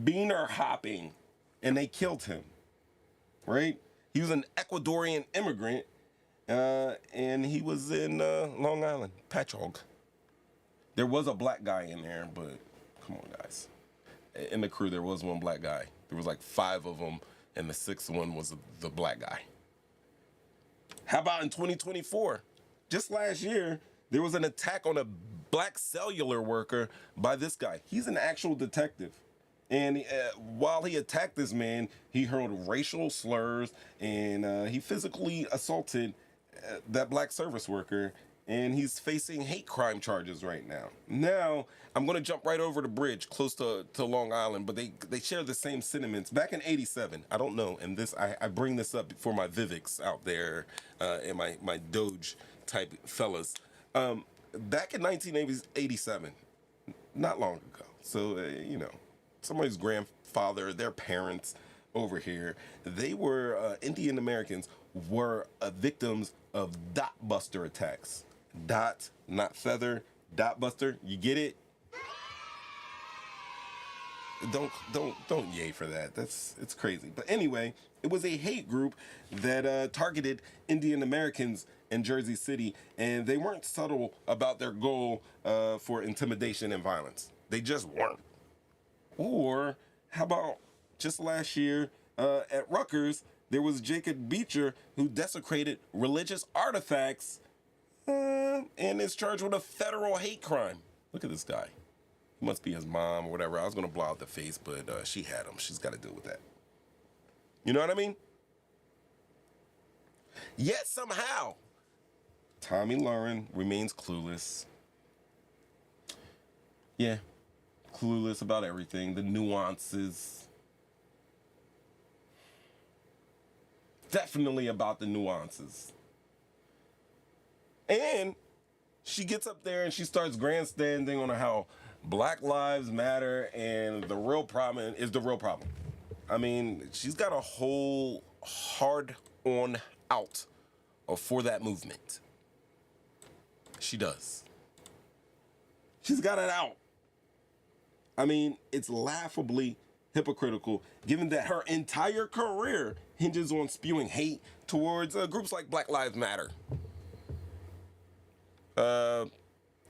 beaner hopping, and they killed him, right? He was an Ecuadorian immigrant, and he was in Long Island, Patchogue. There was a black guy in there, but come on, guys. In the crew, there was one black guy. There was like 5 of them, and the 6th one was the black guy. How about in 2024? Just last year, there was an attack on a black cellular worker by this guy. He's an actual detective. And while he attacked this man, he hurled racial slurs, and he physically assaulted that black service worker, and he's facing hate crime charges right now. Now, I'm going to jump right over the bridge close to Long Island, but they share the same sentiments. Back in 87, I don't know, and this I bring this up for my Vivics out there and my Doge type fellas. Back in 1987, not long ago, so, somebody's grandfather, their parents, over here. They were Indian Americans were victims of dot buster attacks. Dot, not feather. Dot buster. You get it? Don't yay for that. It's crazy. But anyway, it was a hate group that targeted Indian Americans in Jersey City, and they weren't subtle about their goal for intimidation and violence. They just weren't. Or how about just last year at Rutgers, there was Jacob Beecher who desecrated religious artifacts and is charged with a federal hate crime. Look at this guy. He must be his mom or whatever. I was going to blow out the face, but she had him. She's got to deal with that. You know what I mean? Yet somehow, Tomi Lahren remains clueless. Yeah, clueless about everything, the nuances. Definitely about the nuances. And she gets up there and she starts grandstanding on how Black Lives Matter and the real problem is the real problem. I mean, she's got a whole hard-on out for that movement. She does. She's got it out. I mean, it's laughably hypocritical given that her entire career hinges on spewing hate towards groups like Black Lives Matter. The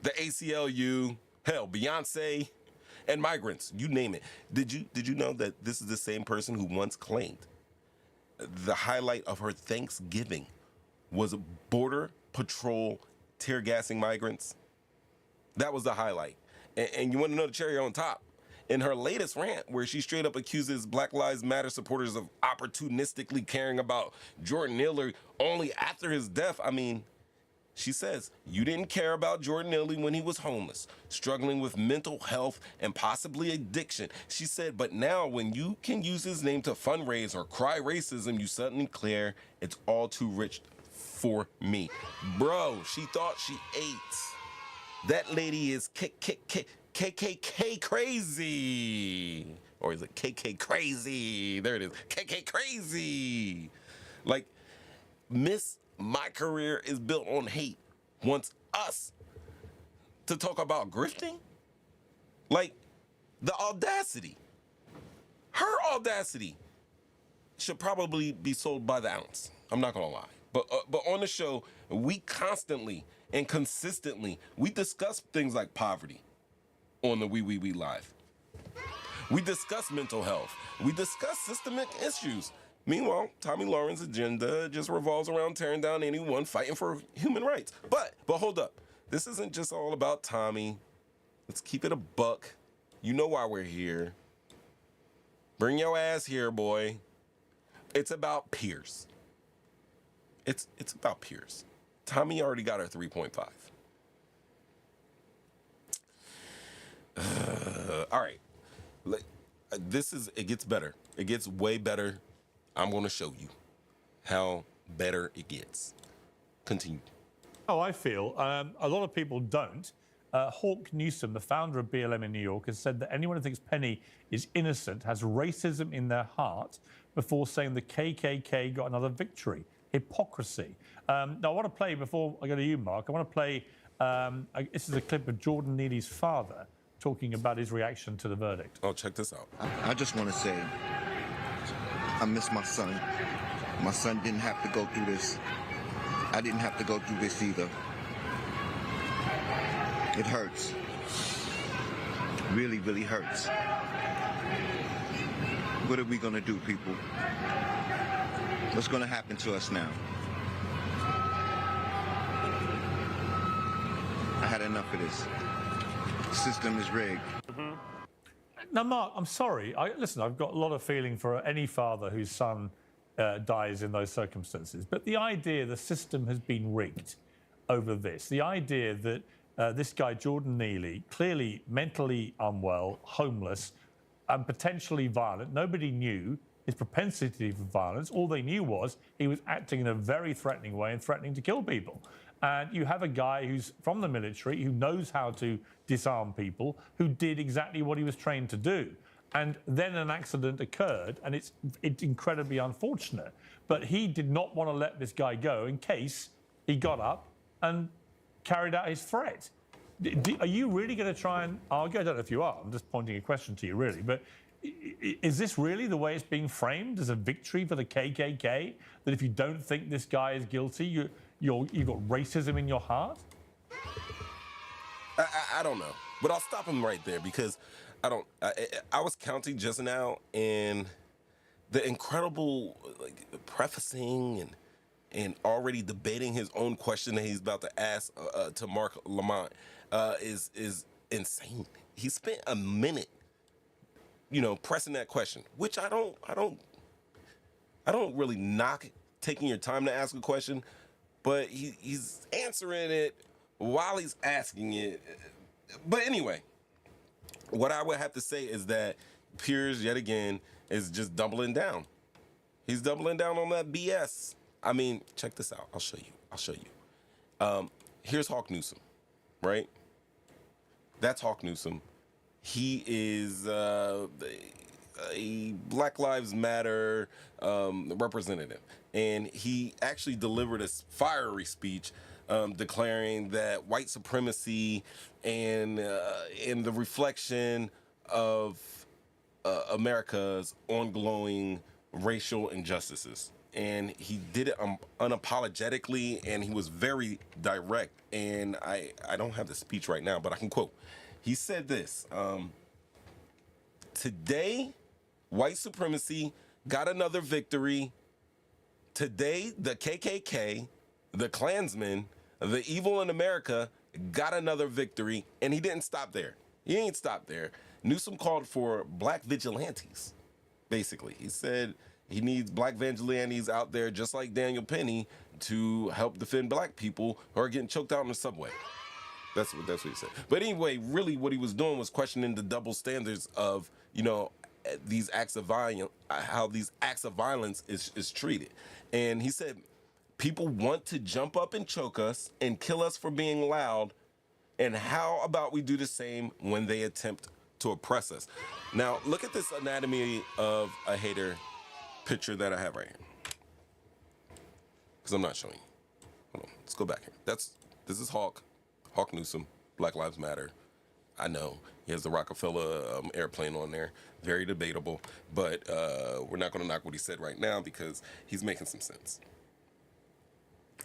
ACLU, hell, Beyonce, and migrants, you name it. Did you know that this is the same person who once claimed the highlight of her Thanksgiving was Border Patrol tear gassing migrants? That was the highlight. And you want to know the cherry on top? In her latest rant, where she straight up accuses Black Lives Matter supporters of opportunistically caring about Jordan Neely only after his death, I mean, she says, you didn't care about Jordan Neely when he was homeless, struggling with mental health and possibly addiction. She said, but now when you can use his name to fundraise or cry racism, you suddenly declare it's all too rich for me. Bro, she thought she ate. That lady is KKK crazy. Or is it KK crazy? There it is. KK crazy. Like, my career is built on hate wants us to talk about grifting? Like, the audacity. Her audacity should probably be sold by the ounce. I'm not gonna lie. But on the show, we constantly and consistently, we discuss things like poverty on the We Live. We discuss mental health. We discuss systemic issues. Meanwhile, Tomi Lahren's agenda just revolves around tearing down anyone fighting for human rights. But hold up. This isn't just all about Tomi. Let's keep it a buck. You know why we're here. Bring your ass here, boy. It's about Piers. It's about Piers. Tomi already got her 3.5. All right. It gets better. It gets way better. I'm going to show you how better it gets. Continue. Oh, I feel a lot of people don't. Hawk Newsom, the founder of BLM in New York, has said that anyone who thinks Penny is innocent has racism in their heart before saying the KKK got another victory. Hypocrisy. Now, I want to play, before I go to you, Mark, I want to play, this is a clip of Jordan Neely's father talking about his reaction to the verdict. Oh, check this out. I just want to say, I miss my son. My son didn't have to go through this. I didn't have to go through this either. It hurts. Really, really hurts. What are we going to do, people? What's going to happen to us now? I had enough of this. The system is rigged. Now, Mark, I'm sorry. Listen, I've got a lot of feeling for any father whose son dies in those circumstances. But the idea the system has been rigged over this, the idea that this guy, Jordan Neely, clearly mentally unwell, homeless, and potentially violent, nobody knew his propensity for violence. All they knew was he was acting in a very threatening way and threatening to kill people. And you have a guy who's from the military, who knows how to disarm people, who did exactly what he was trained to do. And then an accident occurred, and it's incredibly unfortunate. But he did not want to let this guy go in case he got up and carried out his threat. Are you really going to try and argue? I don't know if you are. I'm just pointing a question to you, really. But is this really the way it's being framed, as a victory for the KKK? That if you don't think this guy is guilty, you've got racism in your heart? I don't know, but I'll stop him right there because I was counting just now, and the incredible prefacing and already debating his own question that he's about to ask to Mark Lamont is insane. He spent a minute, pressing that question, which I don't really knock taking your time to ask a question, but he's answering it while he's asking it. But anyway, what I would have to say is that Piers, yet again, is just doubling down. He's doubling down on that BS. I mean, check this out. I'll show you. Here's Hawk Newsom, right? That's Hawk Newsom. He is a Black Lives Matter representative. And he actually delivered a fiery speech declaring that white supremacy and the reflection of America's ongoing racial injustices. And he did it unapologetically, and he was very direct. And I don't have the speech right now, but I can quote. He said this, today, white supremacy got another victory. Today, the KKK, the Klansmen, the evil in America got another victory. And he didn't stop there. He ain't stopped there. Newsom called for black vigilantes, basically. He said he needs black vigilantes out there just like Daniel Penny to help defend black people who are getting choked out in the subway. That's what he said. But anyway, really what he was doing was questioning the double standards of, these acts of violence, how these acts of violence is treated. And he said, people want to jump up and choke us and kill us for being loud. And how about we do the same when they attempt to oppress us? Now, look at this anatomy of a hater picture that I have right here. Because I'm not showing you. Hold on, let's go back here. This is Hawk Newsom, Black Lives Matter. I know he has the Rockefeller airplane on there. Very debatable, but we're not going to knock what he said right now because he's making some sense.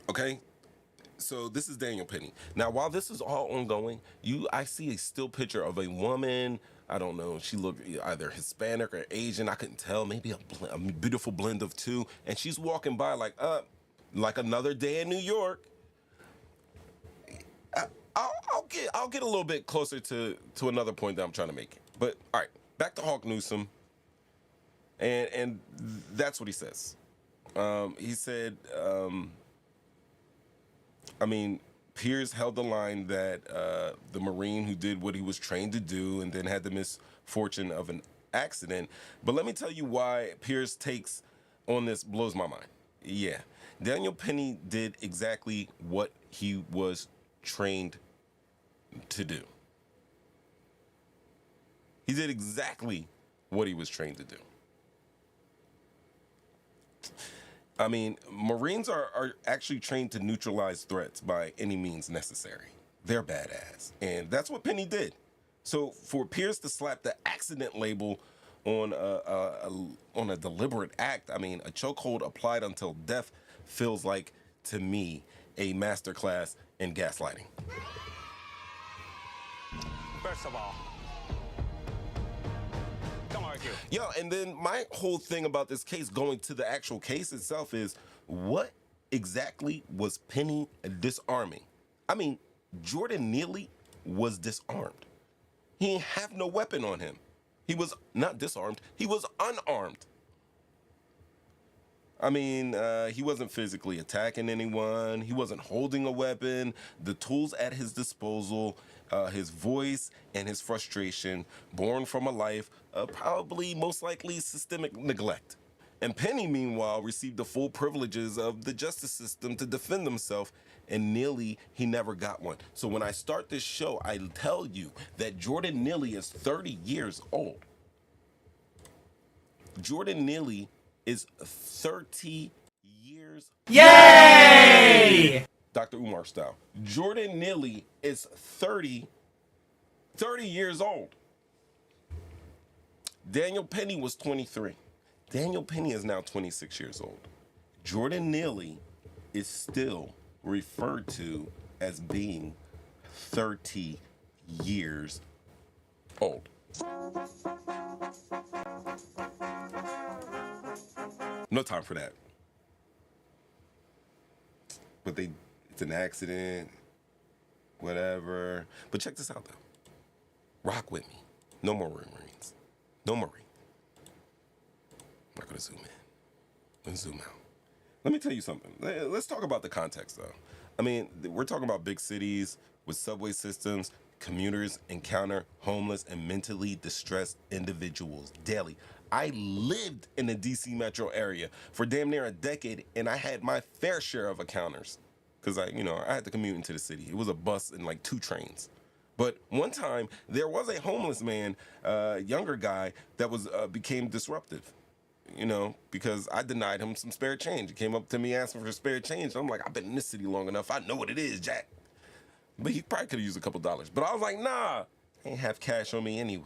Okay, so this is Daniel Penny. Now, while this is all ongoing, I see a still picture of a woman. I don't know. She looked either Hispanic or Asian. I couldn't tell. Maybe a beautiful blend of two. And she's walking by like another day in New York. I'll get a little bit closer to another point that I'm trying to make. But all right, back to Hawk Newsom, and that's what he says. He said, Piers held the line that the Marine who did what he was trained to do and then had the misfortune of an accident. But let me tell you why Piers' takes on this blows my mind. Yeah, Daniel Penny did exactly what he was trained to do. He did exactly what he was trained to do. I mean, Marines are actually trained to neutralize threats by any means necessary. They're badass. And that's what Penny did. So for Piers to slap the accident label on a deliberate act, a chokehold applied until death feels like, to me, a masterclass in gaslighting. First of all, don't argue. Yo, and then my whole thing about this case, going to the actual case itself, is what exactly was Penny disarming? Jordan Neely was disarmed. He didn't have no weapon on him. He was not disarmed, he was unarmed. He wasn't physically attacking anyone. He wasn't holding a weapon. The tools at his disposal, his voice and his frustration, born from a life of probably most likely systemic neglect. And Penny, meanwhile, received the full privileges of the justice system to defend himself, and Neely, he never got one. So when I start this show, I tell you that Jordan Neely is 30 years old. Jordan Neely is 30 years. Yay! Dr. Umar style. Jordan Neely is 30 years old. Daniel Penny was 23. Daniel Penny is now 26 years old. Jordan Neely is still referred to as being 30 years old. No time for that. But it's an accident, whatever. But check this out, though. Rock with me. No more Marines. No Marine. I'm not going to zoom in. I'm going to zoom out. Let me tell you something. Let's talk about the context, though. I mean, we're talking about big cities with subway systems. Commuters encounter homeless and mentally distressed individuals daily. I lived in the DC metro area for damn near a decade, and I had my fair share of encounters because I had to commute into the city. It was a bus and like 2 trains. But one time there was a homeless man, younger guy, that became disruptive. Because I denied him some spare change. He came up to me asking for spare change. I'm like, I've been in this city long enough. I know what it is, Jack. But he probably could have used a couple dollars. But I was like, nah, I ain't have cash on me anyway.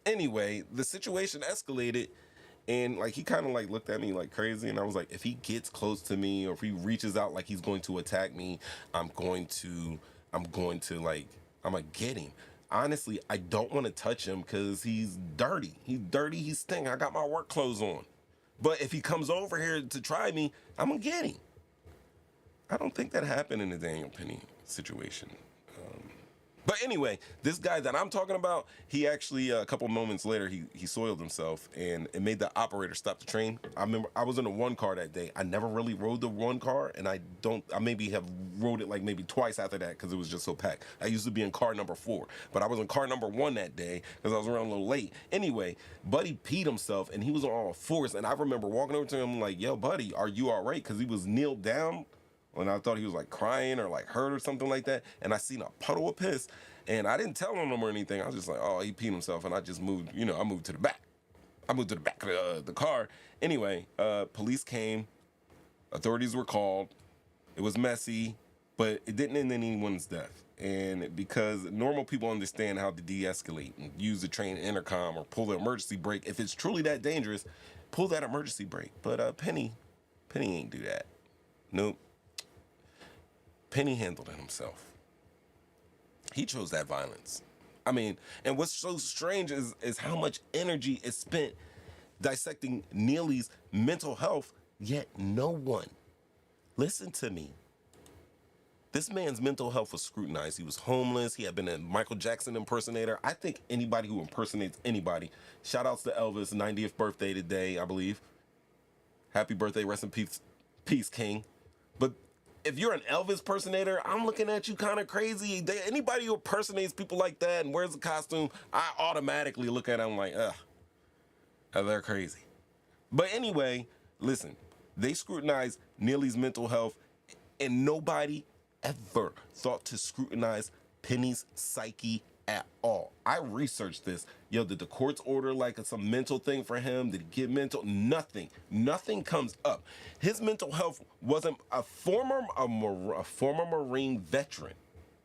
Anyway, the situation escalated, and like he kind of like looked at me like crazy, and I was like, if he gets close to me or if he reaches out like he's going to attack me, I'm gonna get him. Honestly, I don't want to touch him because he's dirty. He stinks. I got my work clothes on. But if he comes over here to try me, I'm gonna get him. I don't think that happened in the Daniel Penny situation. But anyway, this guy that I'm talking about, he actually, a couple moments later, he soiled himself, and it made the operator stop the train. I remember I was in a 1 car that day. I never really rode the 1 car, and I maybe have rode it like maybe twice after that because it was just so packed. I used to be in car number 4, but I was in car number 1 that day because I was around a little late. Anyway, Buddy peed himself, and he was on all 4s, and I remember walking over to him like, yo, Buddy, are you all right? Because he was kneeled down, and I thought he was like crying or like hurt or something like that. And I seen a puddle of piss, and I didn't tell him or anything. I was just like, oh, he peed himself, and I just moved. I moved to the back. I moved to the back of the car. Anyway, police came. Authorities were called. It was messy, but it didn't end in anyone's death. And because normal people understand how to de-escalate and use the train intercom or pull the emergency brake. If it's truly that dangerous, pull that emergency brake. But Penny ain't do that. Nope. Penny handled it himself. He chose that violence. I mean, and what's so strange is how much energy is spent dissecting Neely's mental health, yet no one, listen to me, this man's mental health was scrutinized. He was homeless. He had been a Michael Jackson impersonator. I think anybody who impersonates anybody, shout outs to Elvis, 90th birthday today, I believe. Happy birthday, rest in peace, King. But if you're an Elvis impersonator, I'm looking at you kind of crazy. Anybody who impersonates people like that and wears a costume, I automatically look at them like, they're crazy. But anyway, listen, they scrutinized Neely's mental health, and nobody ever thought to scrutinize Penny's psyche at all. I researched this. Yo, did the courts order like some mental thing for him? Did he get mental? Nothing. Nothing comes up. His mental health wasn't a former Marine veteran.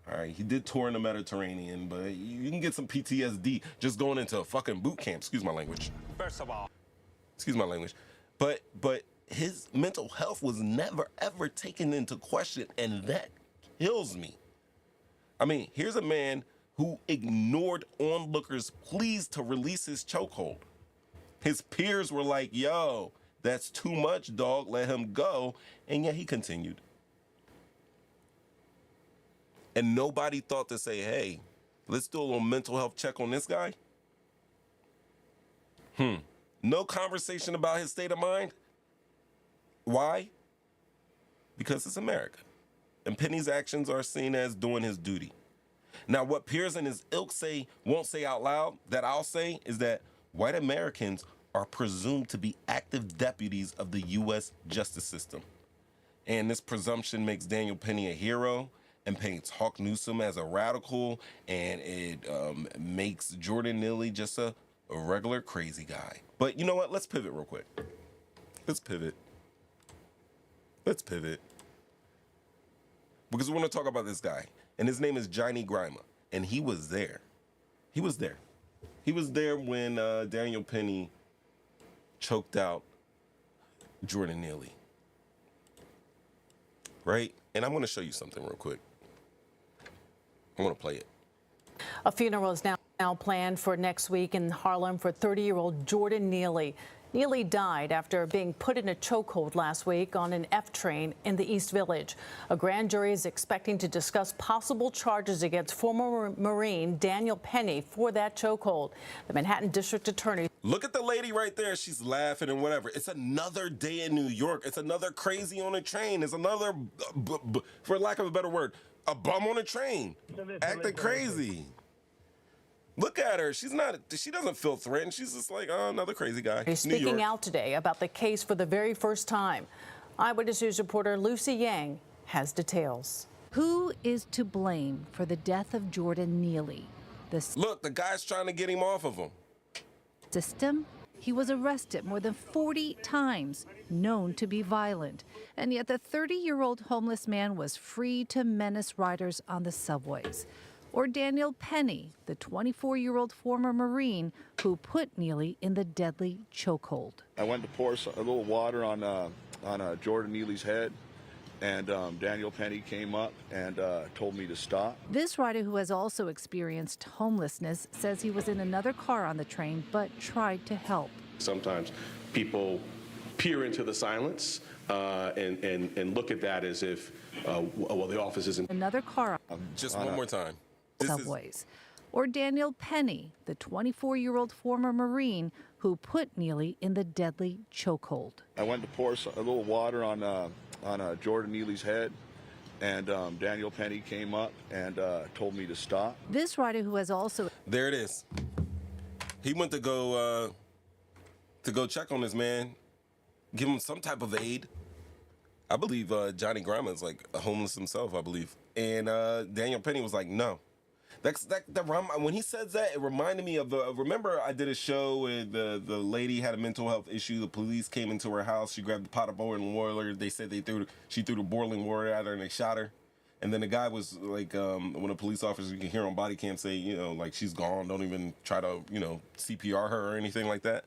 All right, he did tour in the Mediterranean, but you can get some PTSD just going into a fucking boot camp. Excuse my language. First of all, Excuse my language. But his mental health was never ever taken into question, and that kills me. I mean, here's a man who ignored onlookers' pleas to release his chokehold. His peers were like, yo, that's too much, dog, let him go. And yet he continued. And nobody thought to say, hey, let's do a little mental health check on this guy. No conversation about his state of mind. Why? Because it's America. And Penny's actions are seen as doing his duty. Now, what Piers and his ilk won't say out loud, that I'll say, is that white Americans are presumed to be active deputies of the U.S. justice system. And this presumption makes Daniel Penny a hero and paints Hawk Newsom as a radical, and it makes Jordan Neely just a a regular crazy guy. But you know what? Let's pivot real quick. Let's pivot. Because we want to talk about this guy. And his name is Johnny Grima. And he was there. He was there when Daniel Penny choked out Jordan Neely. Right? And I'm going to show you something real quick. I want to play it. A funeral is now planned for next week in Harlem for 30-year-old Jordan Neely. Neely died after being put in a chokehold last week on an F train in the East Village. A grand jury is expecting to discuss possible charges against former Marine Daniel Penny for that chokehold. The Manhattan District Attorney. Look at the lady right there. She's laughing and whatever. It's another day in New York. It's another crazy on a train. It's another, for lack of a better word, a bum on a train. Acting crazy. Look at her. She doesn't feel threatened. She's just like, oh, another crazy guy. He's speaking out today about the case for the very first time. Eyewitness News reporter Lucy Yang has details. Who is to blame for the death of Jordan Neely? Look, the guy's trying to get him off of him. System? He was arrested more than 40 times, known to be violent. And yet the 30-year-old homeless man was free to menace riders on the subways. Or Daniel Penny, the 24-year-old former Marine who put Neely in the deadly chokehold. I went to pour a little water on Jordan Neely's head, and Daniel Penny came up and told me to stop. This rider, who has also experienced homelessness, says he was in another car on the train but tried to help. Sometimes people peer into the silence and look at that as if, well, the office isn't. Another car. Just one more time. Subways. Or Daniel Penny, the 24-year-old former Marine who put Neely in the deadly chokehold. I went to pour a little water on Jordan Neely's head, and Daniel Penny came up and told me to stop. This rider, who has also... There it is. He went to go check on this man, give him some type of aid. I believe Johnny Grima is like homeless himself, I believe. And Daniel Penny was like, no. When he says that, it reminded me of remember I did a show where the lady had a mental health issue. The police came into her house. She grabbed a pot of boiling water. They said she threw the boiling water at her and they shot her. And then the guy was like, when a police officer, you can hear on body cam say, like, she's gone. Don't even try to, CPR her or anything like that.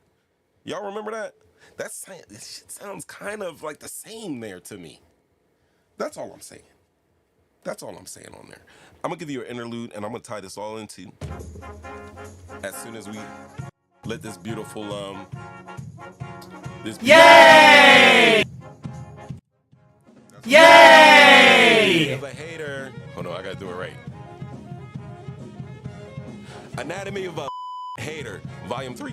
Y'all remember that? This shit sounds kind of like the same there to me. That's all I'm saying. That's all I'm saying on there. I'm going to give you an interlude, and I'm going to tie this all into as soon as we let this beautiful, Yay! Yay! Of a hater. Hold on, I got to do it right. Anatomy of a Hater, Volume 3.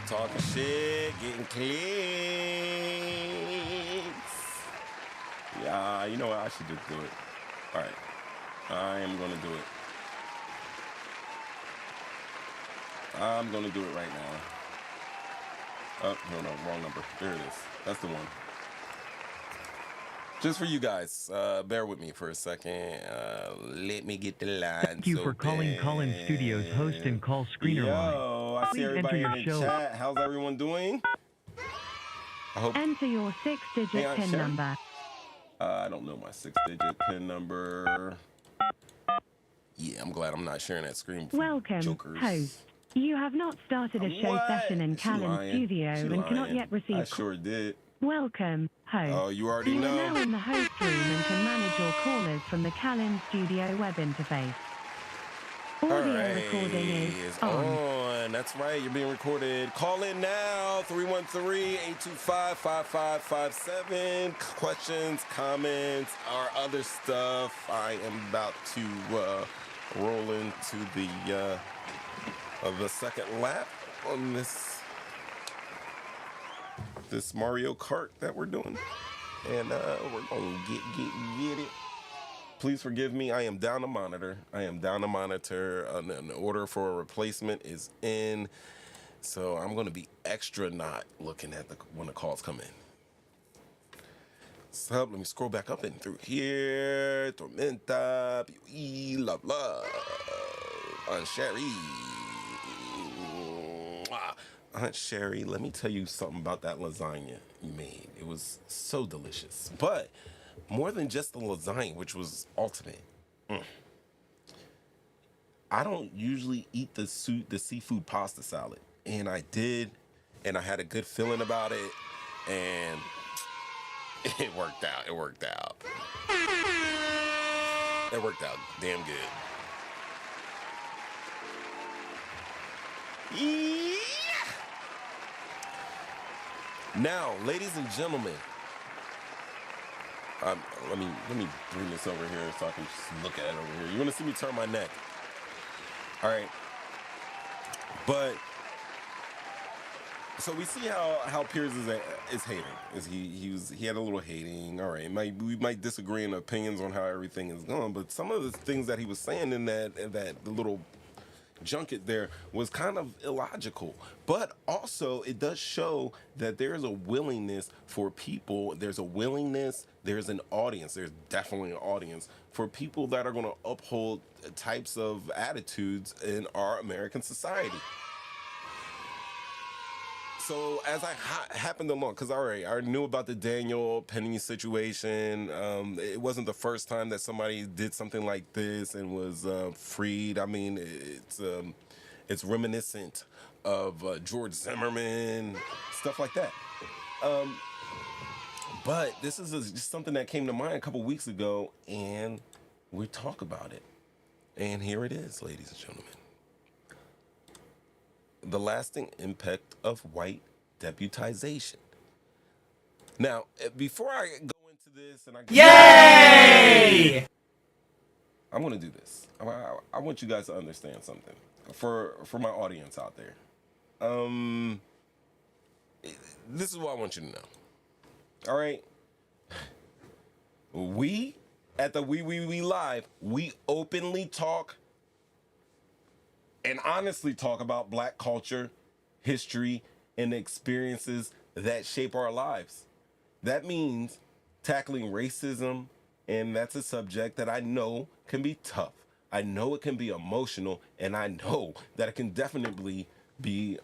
Talking shit, getting clicks. Yeah, you know what? I should just do it. All right. I am going to do it. I'm going to do it right now. Oh, no, wrong number. There it is. That's the one. Just for you guys, bear with me for a second. Let me get the line. Thank you for calling Call-In Studios host and call screener line. Yo, I see everybody in the chat. How's everyone doing? I hope. Enter your 6-digit PIN number. I don't know my 6-digit PIN number. Yeah, I'm glad I'm not sharing that screen. Welcome, host. You have not started a show session in Call-In Studio and cannot yet receive. I sure did. Welcome, host. Oh, you already know. You are now in the host room and can manage your callers from the Call-In Studio web interface. Audio recording is on. That's right. You're being recorded. Call in now. 313-825-5557. Questions, comments, or other stuff. I am about to roll into the second lap on this Mario Kart that we're doing. And we're going to get it. Please forgive me. I am down a monitor. An order for a replacement is in. So I'm going to be extra not looking at when the calls come in. So let me scroll back up and through here. Tormenta, P.U.E., love, Aunt Sherry. Aunt Sherry, let me tell you something about that lasagna you made. It was so delicious. But more than just the lasagna, which was ultimate. I don't usually eat the seafood pasta salad. And I did, and I had a good feeling about it, and it worked out. It worked out damn good. Yeah. Now, ladies and gentlemen, let me bring this over here so I can just look at it over here. You want to see me turn my neck? All right. But so we see how Piers is hating. He had a little hating. All right. We might disagree in opinions on how everything is going, but some of the things that he was saying in that the little junket there was kind of illogical, but also it does show that there's a willingness for people. There's an audience. There's definitely an audience for people that are going to uphold types of attitudes in our American society. So as I happened along, because I knew about the Daniel Penny situation. It wasn't the first time that somebody did something like this and was freed. I mean, it's reminiscent of George Zimmerman, stuff like that. But this is just something that came to mind a couple weeks ago, and we talk about it. And here it is, ladies and gentlemen. The lasting impact of white deputization. Now, before I go into this, and Yay! I'm going to do this. I want you guys to understand something for my audience out there. This is what I want you to know. All right. We at the We Live, we openly talk and honestly talk about Black culture, history, and experiences that shape our lives. That means tackling racism, and that's a subject that I know can be tough. I know it can be emotional, and I know that it can definitely be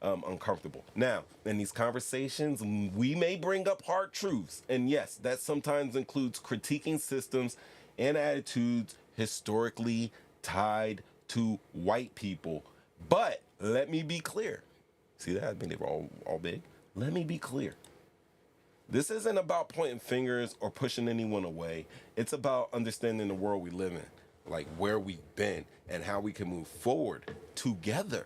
uncomfortable. Now, in these conversations, we may bring up hard truths, and yes, that sometimes includes critiquing systems and attitudes historically tied to white people. But let me be clear. See that? I mean, they were all big. Let me be clear. This isn't about pointing fingers or pushing anyone away. It's about understanding the world we live in, like where we've been and how we can move forward together.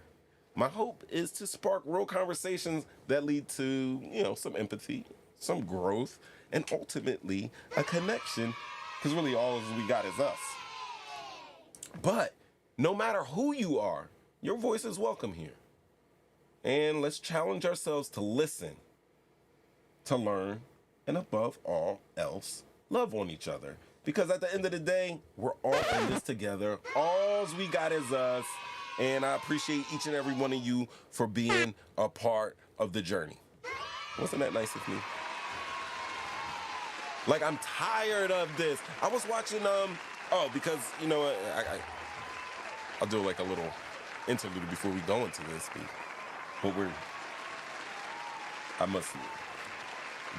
My hope is to spark real conversations that lead to, some empathy, some growth, and ultimately a connection, because really all we got is us. But no matter who you are, your voice is welcome here. And let's challenge ourselves to listen, to learn, and above all else, love on each other. Because at the end of the day, we're all in this together. All we got is us. And I appreciate each and every one of you for being a part of the journey. Wasn't that nice of me? Like, I'm tired of this. I was watching, because, I'll do like a little interlude before we go into this. But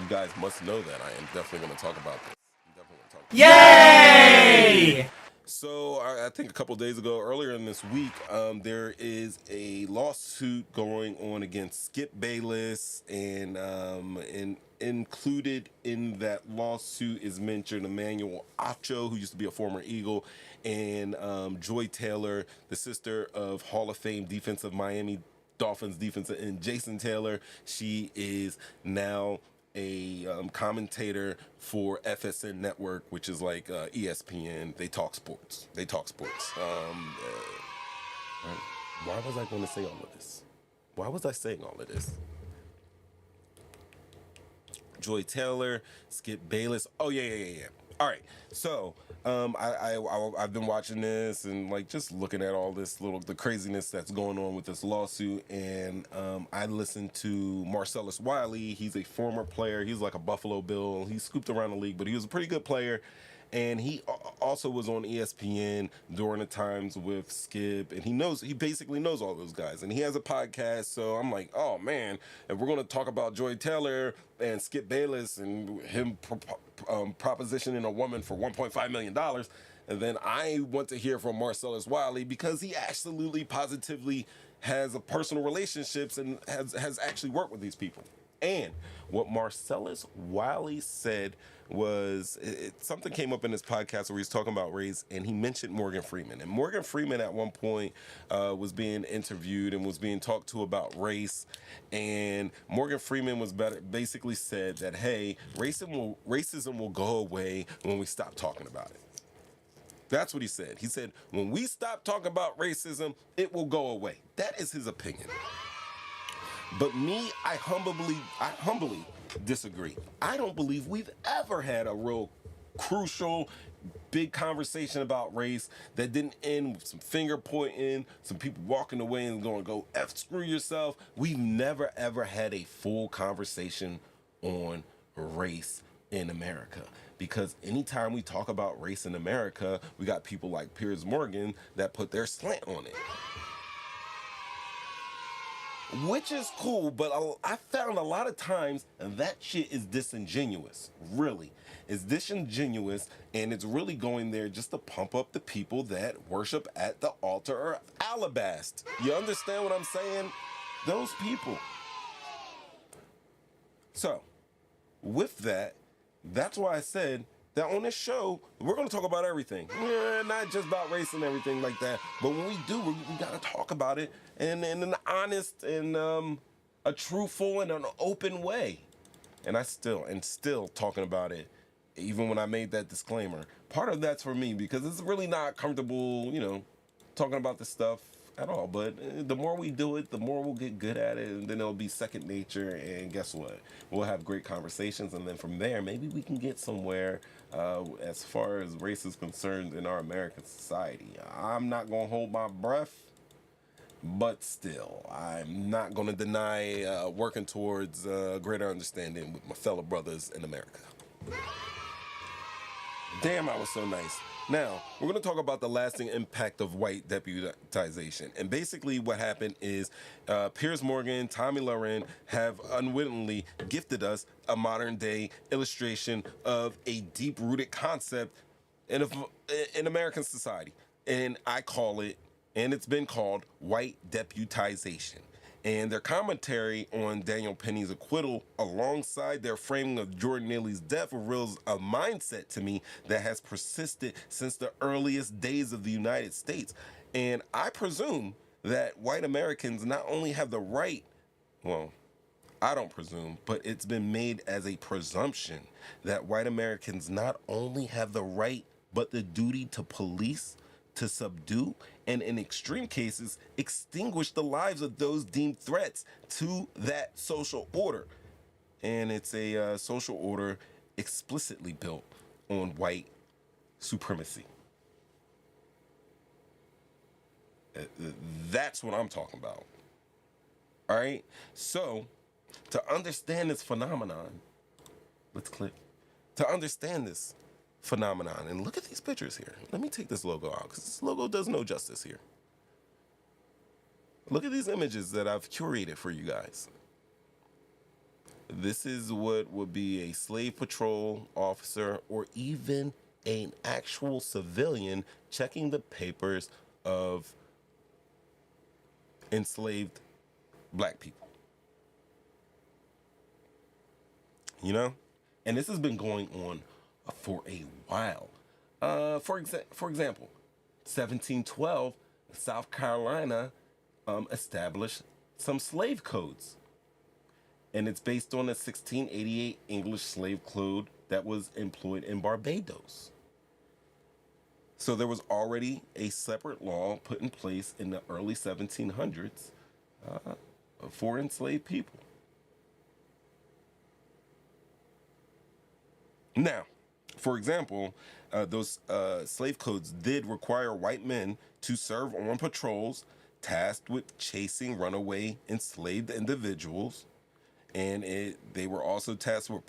you guys must know that I am definitely going to talk about this. Yay! So I think a couple of days ago, earlier in this week, there is a lawsuit going on against Skip Bayless, and included in that lawsuit is mentioned Emmanuel Acho, who used to be a former Eagle, and Joy Taylor, the sister of Hall of Fame defensive Miami Dolphins defensive end Jason Taylor. She is now a commentator for FSN Network, which is like ESPN. They talk sports. Why was I going to say all of this? Why was I saying all of this? Joy Taylor, Skip Bayless. Oh, yeah. All right. So I've been watching this and like just looking at all this the craziness that's going on with this lawsuit. And I listened to Marcellus Wiley. He's a former player. He's like a Buffalo Bill. He scooped around the league, but he was a pretty good player. And he also was on ESPN during the times with Skip, and he basically knows all those guys. And he has a podcast, so I'm like, oh man, if we're going to talk about Joy Taylor and Skip Bayless and him propositioning a woman for $1.5 million, and then I want to hear from Marcellus Wiley because he absolutely positively has a personal relationships and has actually worked with these people. And what Marcellus Wiley said was something came up in his podcast where he's talking about race, and he mentioned Morgan Freeman. And Morgan Freeman at one point was being interviewed and was being talked to about race. And Morgan Freeman was basically said that, hey, racism will go away when we stop talking about it. That's what he said. He said, when we stop talking about racism, it will go away. That is his opinion. But me, I humbly disagree. I don't believe we've ever had a real crucial, big conversation about race that didn't end with some finger pointing, some people walking away and going, go F screw yourself. We've never ever had a full conversation on race in America. Because anytime we talk about race in America, we got people like Piers Morgan that put their slant on it. Which is cool, but I found a lot of times that shit is disingenuous, really. It's disingenuous, and it's really going there just to pump up the people that worship at the altar of alabaster. You understand what I'm saying? Those people. So, with that, that's why I said that on this show, we're going to talk about everything. Yeah, not just about race and everything like that. But when we do, we got to talk about it in an honest and a truthful and an open way. And still talking about it, even when I made that disclaimer. Part of that's for me because it's really not comfortable, talking about this stuff at all. But the more we do it, the more we'll get good at it, and then it'll be second nature. And guess what? We'll have great conversations, and then from there, maybe we can get somewhere as far as race is concerned in our American society. I'm not going to hold my breath, but still, I'm not going to deny working towards greater understanding with my fellow brothers in America. Damn, I was so nice. Now, we're going to talk about the lasting impact of white deputization. And basically what happened is Piers Morgan, Tomi Lahren have unwittingly gifted us a modern-day illustration of a deep-rooted concept in American society. And I call it, and it's been called, white deputization. And their commentary on Daniel Penny's acquittal alongside their framing of Jordan Neely's death reveals a mindset to me that has persisted since the earliest days of the United States. And I presume that white Americans not only have the right, well, I don't presume, but it's been made as a presumption that white Americans not only have the right, but the duty to police, to subdue, and in extreme cases, extinguish the lives of those deemed threats to that social order. And it's a social order explicitly built on white supremacy. That's what I'm talking about. All right? So, to understand this phenomenon, let's click. To understand this phenomenon, and look at these pictures here. Let me take this logo out because this logo does no justice here. Look at these images that I've curated for you guys. This is what would be a slave patrol officer or even an actual civilian checking the papers of enslaved black people. You know? And this has been going on for a while. For example, 1712, South Carolina established some slave codes. And it's based on a 1688 English slave code that was employed in Barbados. So there was already a separate law put in place in the early 1700s for enslaved people. Now, for example, those slave codes did require white men to serve on patrols tasked with chasing runaway enslaved individuals. And they were also tasked with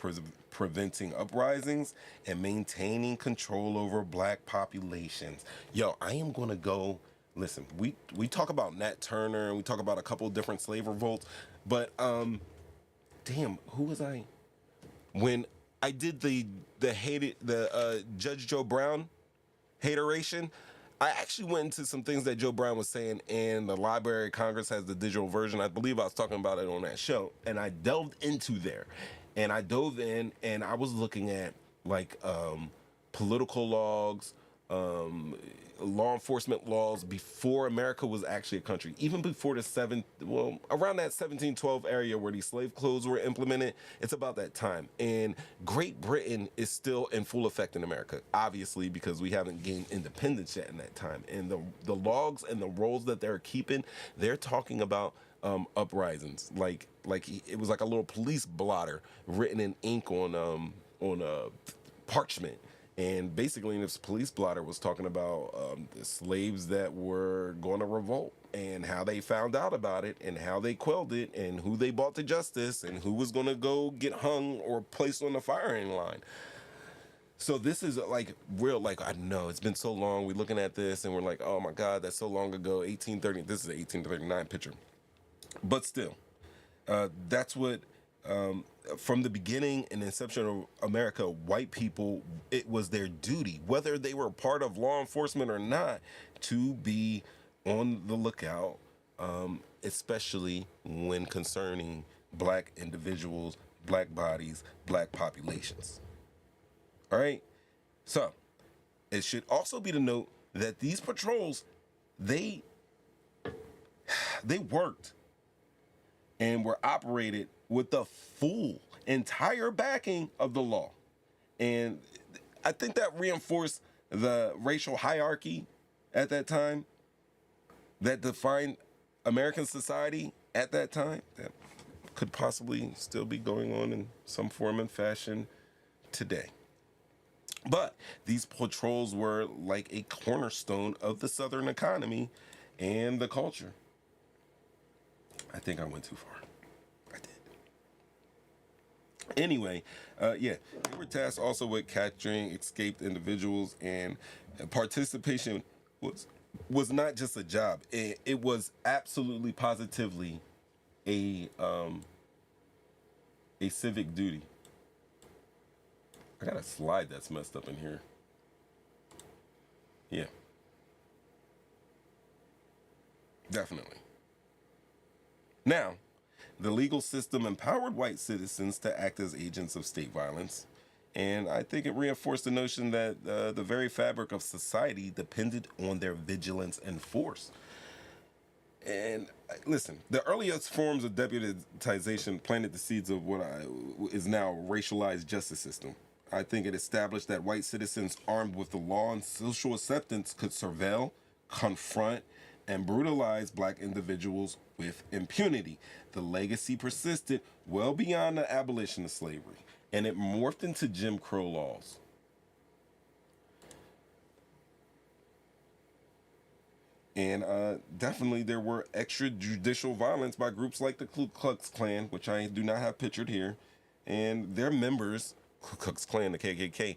preventing uprisings and maintaining control over black populations. Yo, I am going to go, listen, we talk about Nat Turner and we talk about a couple of different slave revolts, but damn, who was I? When I did the Judge Joe Brown hateration, I actually went into some things that Joe Brown was saying, and the Library of Congress has the digital version. I believe I was talking about it on that show, and I delved into there. And I dove in, and I was looking at, like, political logs, law enforcement laws before America was actually a country. Even before around that 1712 area where these slave codes were implemented, it's about that time. And Great Britain is still in full effect in America, obviously, because we haven't gained independence yet in that time. And the logs and the rolls that they're keeping, they're talking about uprisings. Like it was like a little police blotter written in ink on parchment. And basically, this police blotter was talking about the slaves that were going to revolt and how they found out about it and how they quelled it and who they brought to justice and who was going to go get hung or placed on the firing line. So this is like real, like, I know it's been so long. We're looking at this and we're like, oh my God, that's so long ago. 1830. This is an 1839 picture. But still, that's what... from the beginning and inception of America, white people, it was their duty, whether they were part of law enforcement or not, to be on the lookout, especially when concerning black individuals, black bodies, black populations. All right? So, it should also be to note that these patrols, they worked and were operated with the full entire backing of the law. And I think that reinforced the racial hierarchy at that time that defined American society at that time, that could possibly still be going on in some form and fashion today. But these patrols were like a cornerstone of the Southern economy and the culture. I think I went too far. Anyway, they were tasked also with capturing escaped individuals, and participation was not just a job. It was absolutely positively a civic duty. I got a slide that's messed up in here. Yeah. Definitely. Now, the legal system empowered white citizens to act as agents of state violence, and I think it reinforced the notion that the very fabric of society depended on their vigilance and force. And listen, the earliest forms of deputization planted the seeds of what is now a racialized justice system. I think it established that white citizens armed with the law and social acceptance could surveil, confront, and brutalize black individuals with impunity. The legacy persisted well beyond the abolition of slavery, and it morphed into Jim Crow laws. And definitely there were extrajudicial violence by groups like the Ku Klux Klan, which I do not have pictured here, and their members, Ku Klux Klan, the KKK,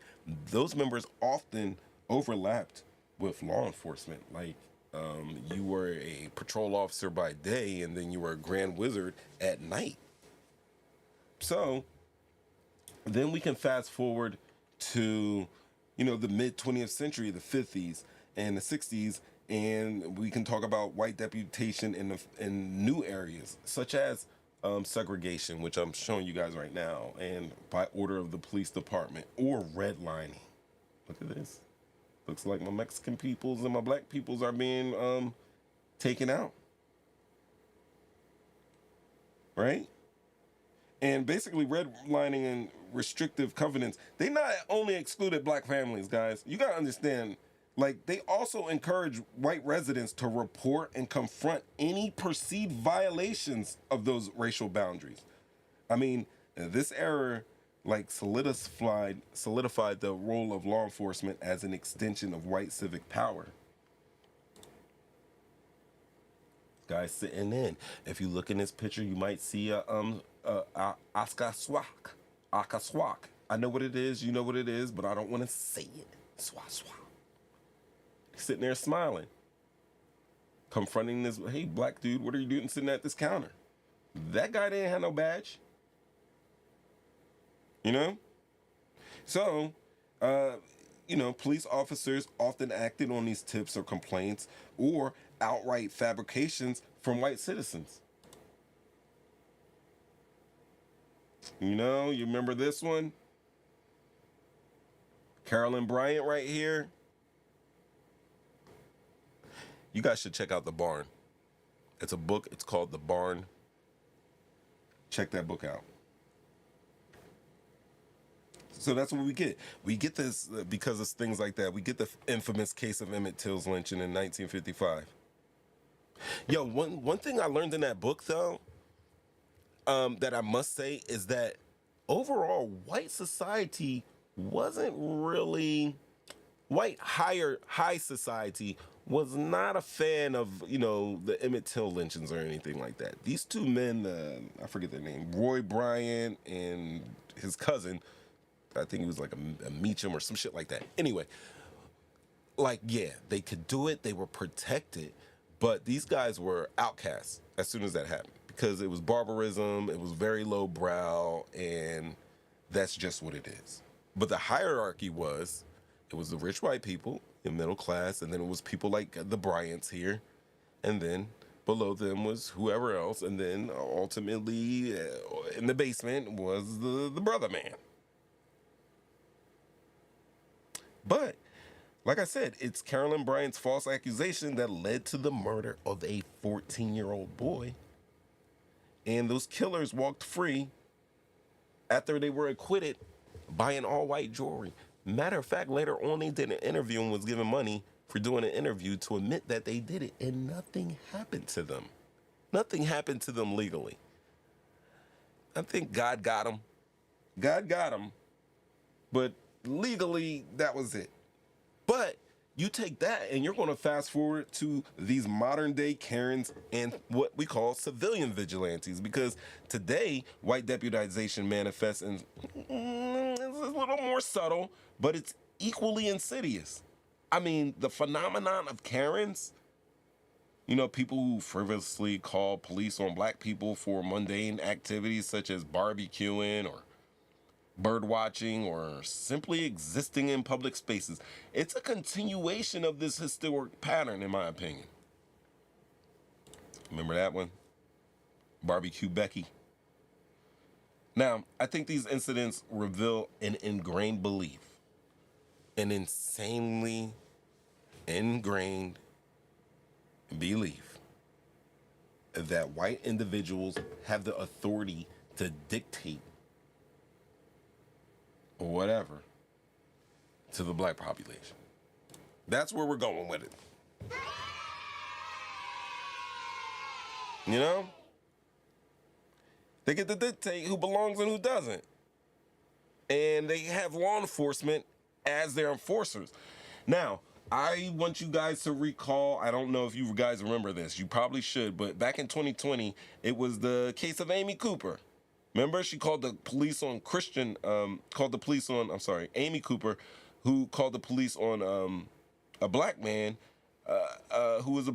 those members often overlapped with law enforcement. Like, you were a patrol officer by day, and then you were a grand wizard at night. So then we can fast forward to the mid 20th century, the 50s and the 60s, and we can talk about white deputation in new areas such as segregation, which I'm showing you guys right now, and by order of the police department, or redlining. Look at this. Looks like my Mexican peoples and my black peoples are being taken out. Right? And basically redlining and restrictive covenants, they not only excluded black families, guys. You gotta understand, like, they also encourage white residents to report and confront any perceived violations of those racial boundaries. I mean, this era, like, solidified the role of law enforcement as an extension of white civic power. Guys sitting in. If you look in this picture, you might see Akaswak. I know what it is, you know what it is, but I don't want to say it. Swah. Sitting there smiling. Confronting this, hey, black dude, what are you doing sitting at this counter? That guy didn't have no badge. So, police officers often acted on these tips or complaints or outright fabrications from white citizens. You remember this one? Carolyn Bryant right here. You guys should check out The Barn. It's a book. It's called The Barn. Check that book out. So that's what we get. We get this because of things like that. We get the infamous case of Emmett Till's lynching in 1955. Yo, one thing I learned in that book, though, that I must say is that overall, white society wasn't really... high society was not a fan of, the Emmett Till lynchings or anything like that. These two men, I forget their name, Roy Bryant and his cousin, I think he was like a Meacham or some shit like that. Anyway, they could do it. They were protected. But these guys were outcasts as soon as that happened because it was barbarism, it was very lowbrow, and that's just what it is. But the hierarchy was, it was the rich white people, the middle class, and then it was people like the Bryants here, and then below them was whoever else, and then ultimately in the basement was the brother man. But like I said, it's Carolyn Bryant's false accusation that led to the murder of a 14-year-old boy. And those killers walked free after they were acquitted buying all-white jewelry. Matter of fact, later on, they did an interview and was given money for doing an interview to admit that they did it, and nothing happened to them. Nothing happened to them legally. I think God got them. God got them. But legally, that was it. But you take that and you're going to fast forward to these modern day Karens and what we call civilian vigilantes, because today white deputization manifests in it's a little more subtle, but it's equally insidious. I mean, the phenomenon of Karens, people who frivolously call police on black people for mundane activities such as barbecuing or bird watching or simply existing in public spaces. It's a continuation of this historic pattern, in my opinion. Remember that one? Barbecue Becky. Now, I think these incidents reveal an ingrained belief, an insanely ingrained belief that white individuals have the authority to dictate or whatever to the black population. That's where we're going with it. They get to dictate who belongs and who doesn't. And they have law enforcement as their enforcers. Now, I want you guys to recall, I don't know if you guys remember this, you probably should, but back in 2020, it was the case of Amy Cooper. Remember, she called the police on Amy Cooper, who called the police on a black man who was a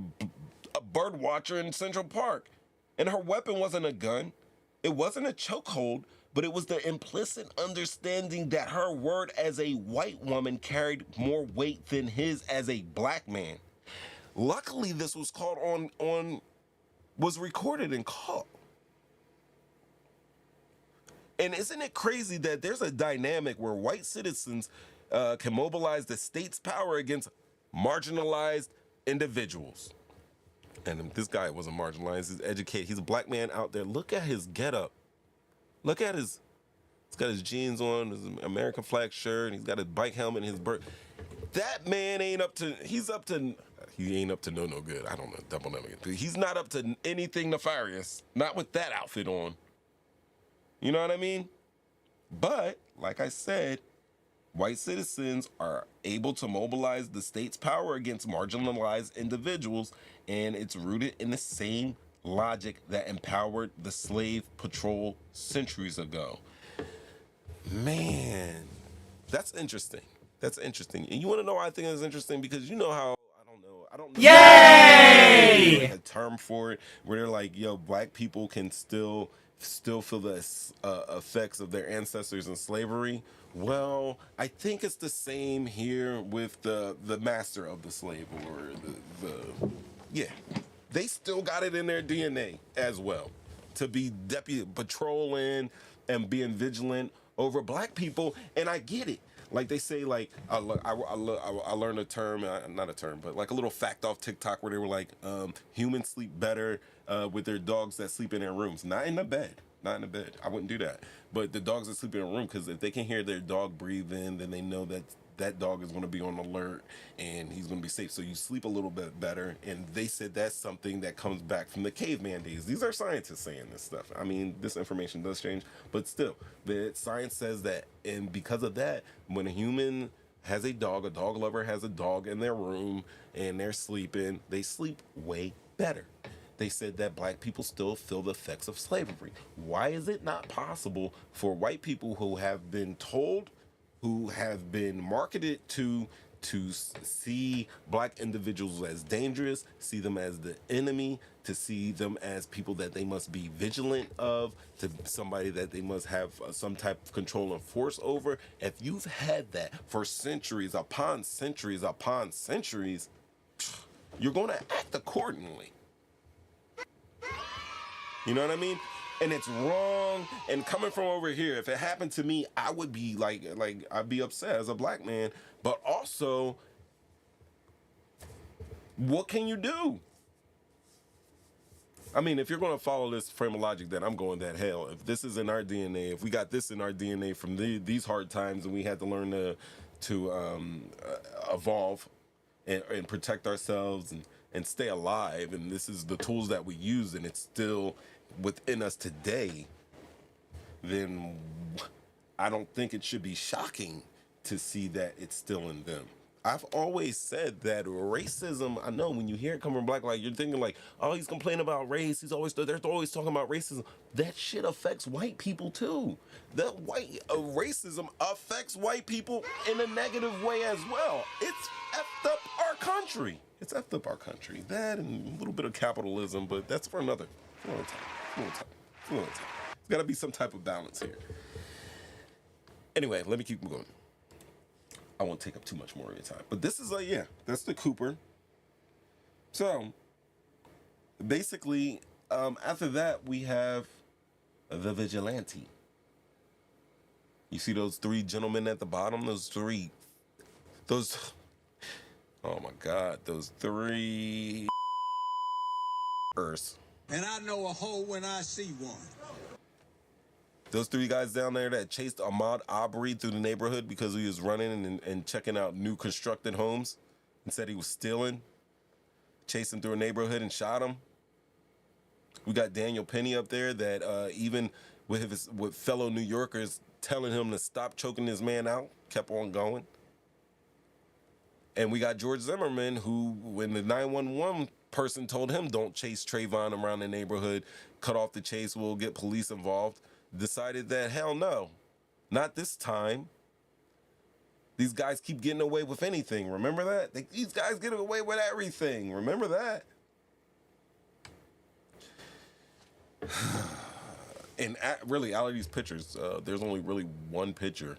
bird watcher in Central Park. And her weapon wasn't a gun. It wasn't a chokehold, but it was the implicit understanding that her word as a white woman carried more weight than his as a black man. Luckily, this was caught was recorded and caught. And isn't it crazy that there's a dynamic where white citizens can mobilize the state's power against marginalized individuals? And this guy wasn't marginalized, he's educated. He's a black man out there. Look at his getup. Look at he's got his jeans on, his American flag shirt, and he's got a bike helmet in his bird. That man ain't up to, he ain't up to no good. I don't know, double never get. He's not up to anything nefarious, not with that outfit on. You know what I mean? But, like I said, white citizens are able to mobilize the state's power against marginalized individuals, and it's rooted in the same logic that empowered the slave patrol centuries ago. Man, that's interesting. That's interesting. And you want to know why I think it's interesting? Because you know how, I don't know. Yay! A term for it where they're like, yo, black people can still feel the effects of their ancestors in slavery. Well, I think it's the same here with the master of the slave, or yeah, they still got it in their DNA as well, to be patrolling and being vigilant over black people. And I get it. Like they say, like I learned a term, not a term, but like a little fact off TikTok where they were like, humans sleep better with their dogs that sleep in their rooms, not in the bed. I wouldn't do that. But the dogs that sleep in a room, because if they can hear their dog breathing, then they know that that dog is going to be on alert and he's going to be safe. So you sleep a little bit better. And they said that's something that comes back from the caveman days. These are scientists saying this stuff. I mean, this information does change, but still, the science says that. And because of that, when a human has a dog lover has a dog in their room and they're sleeping, they sleep way better. They said that black people still feel the effects of slavery. Why is it not possible for white people who have been told, who have been marketed to see black individuals as dangerous, see them as the enemy, to see them as people that they must be vigilant of, to somebody that they must have some type of control and force over? If you've had that for centuries upon centuries upon centuries, you're going to act accordingly. You know what I mean? And it's wrong. And coming from over here, if it happened to me, I would be like I'd be upset as a black man. But also, what can you do? I mean, if you're going to follow this frame of logic, then I'm going that hell. If this is in our DNA, if we got this in our DNA from these hard times, and we had to learn to evolve and protect ourselves and stay alive, and this is the tools that we use, and it's still within us today, then I don't think it should be shocking to see that it's still in them. I've always said that racism, I know when you hear it come from black, like you're thinking like, oh, he's complaining about race. They're always talking about racism. That shit affects white people too. That racism affects white people in a negative way as well. It's effed up our country. It's effed up our country. That and a little bit of capitalism, but that's for another time. There's got to be some type of balance here. Anyway, let me keep going. I won't take up too much more of your time. But this is that's the Cooper. So, basically, after that, we have the vigilante. You see those three gentlemen at the bottom? Those three, oh my God, those three And I know a hoe when I see one. Those three guys down there that chased Ahmaud Arbery through the neighborhood because he was running and checking out new constructed homes and said he was stealing, chased him through a neighborhood and shot him. We got Daniel Penny up there that even with fellow New Yorkers telling him to stop choking this man out, kept on going. And we got George Zimmerman, who, when the 911 person told him don't chase Trayvon around the neighborhood, cut off the chase, we'll get police involved, decided that hell no, not this time. These guys keep getting away with anything. Remember that? These guys get away with everything. Remember that? And really, out of these pictures, there's only really one picture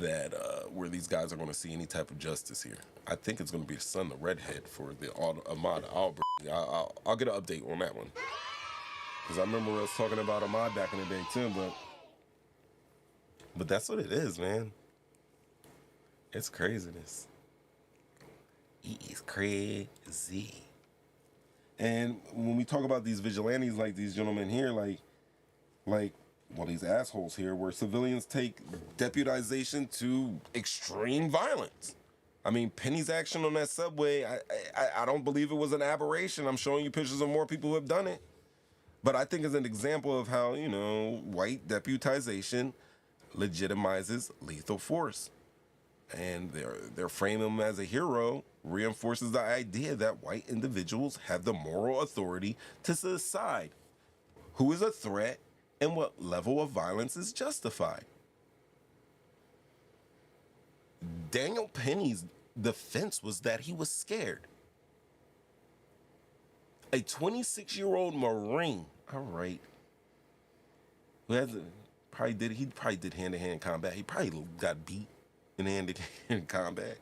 that where these guys are going to see any type of justice here. I think it's going to be the son, the redhead, for the Ahmaud Arbery. I'll get an update on that one. Because I remember us talking about Ahmaud back in the day too, but that's what it is, man. It's craziness. It is crazy. And when we talk about these vigilantes, like these gentlemen here, well, these assholes here, where civilians take deputization to extreme violence. I mean, Penny's action on that subway, I don't believe it was an aberration. I'm showing you pictures of more people who have done it. But I think it's an example of how, white deputization legitimizes lethal force. And their frame him as a hero reinforces the idea that white individuals have the moral authority to decide who is a threat and what level of violence is justified. Daniel Penny's defense was that he was scared. A 26-year-old Marine, all right, who probably did hand-to-hand combat. He probably got beat in hand-to-hand combat,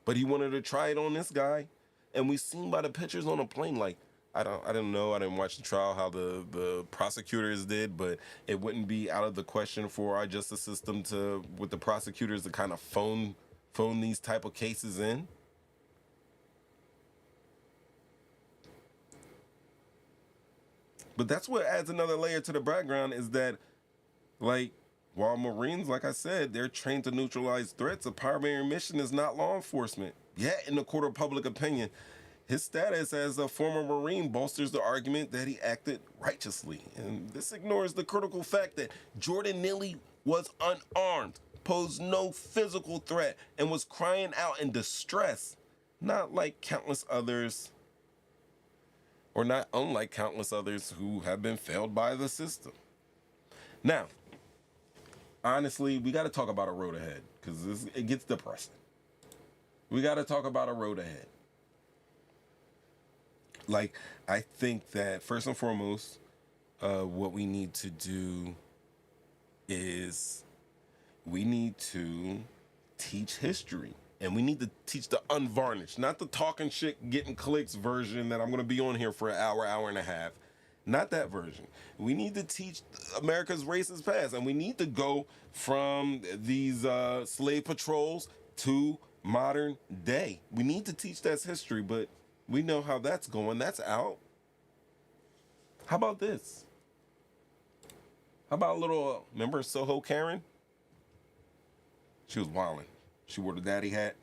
but he wanted to try it on this guy, and we seen by the pictures on the plane, like, I don't know, I didn't watch the trial how the prosecutors did, but it wouldn't be out of the question for our justice system with the prosecutors to kind of phone these type of cases in. But that's what adds another layer to the background, is that, like, while Marines, like I said, they're trained to neutralize threats, a primary mission is not law enforcement. Yet, in the court of public opinion, his status as a former Marine bolsters the argument that he acted righteously. And this ignores the critical fact that Jordan Neely was unarmed, posed no physical threat, and was crying out in distress, not like countless others, or not unlike countless others who have been failed by the system. Now, honestly, we got to talk about a road ahead, because it gets depressing. We got to talk about a road ahead. Like, I think that first and foremost, what we need to do is we need to teach history. And we need to teach the unvarnished, not the talking shit, getting clicks version that I'm going to be on here for an hour and a half. Not that version. We need to teach America's racist past. And we need to go from these slave patrols to modern day. We need to teach that history, but we know how that's going. That's out. How about this? How about a little, remember Soho Karen? She was wilding. She wore the daddy hat.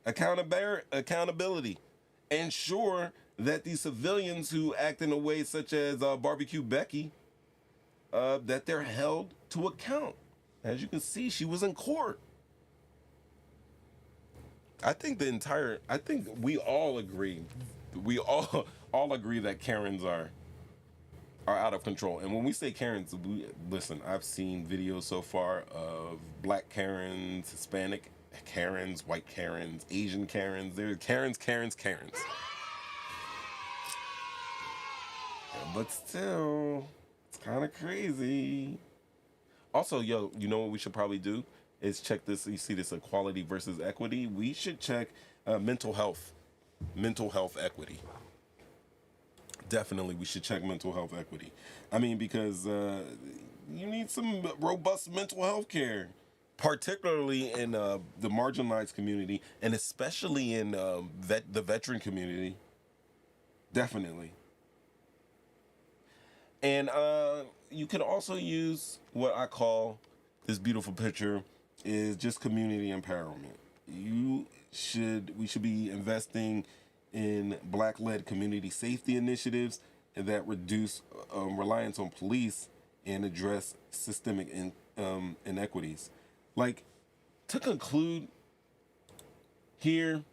Accountability. Ensure that these civilians who act in a way such as Barbecue Becky, that they're held to account. As you can see, she was in court. I think we all agree. We all agree that Karens are out of control. And when we say Karens, listen, I've seen videos so far of black Karens, Hispanic Karens, white Karens, Asian Karens. They're Karens. But still, it's kind of crazy. Also, you know what we should probably do is check this. You see this equality versus equity. We should check mental health equity. Definitely, we should check mental health equity. I mean, because you need some robust mental health care, particularly in the marginalized community, and especially in the veteran community. Definitely. And you could also use what I call, this beautiful picture, is just community empowerment. We should be investing in Black-led community safety initiatives that reduce reliance on police and address systemic inequities. Like, to conclude here,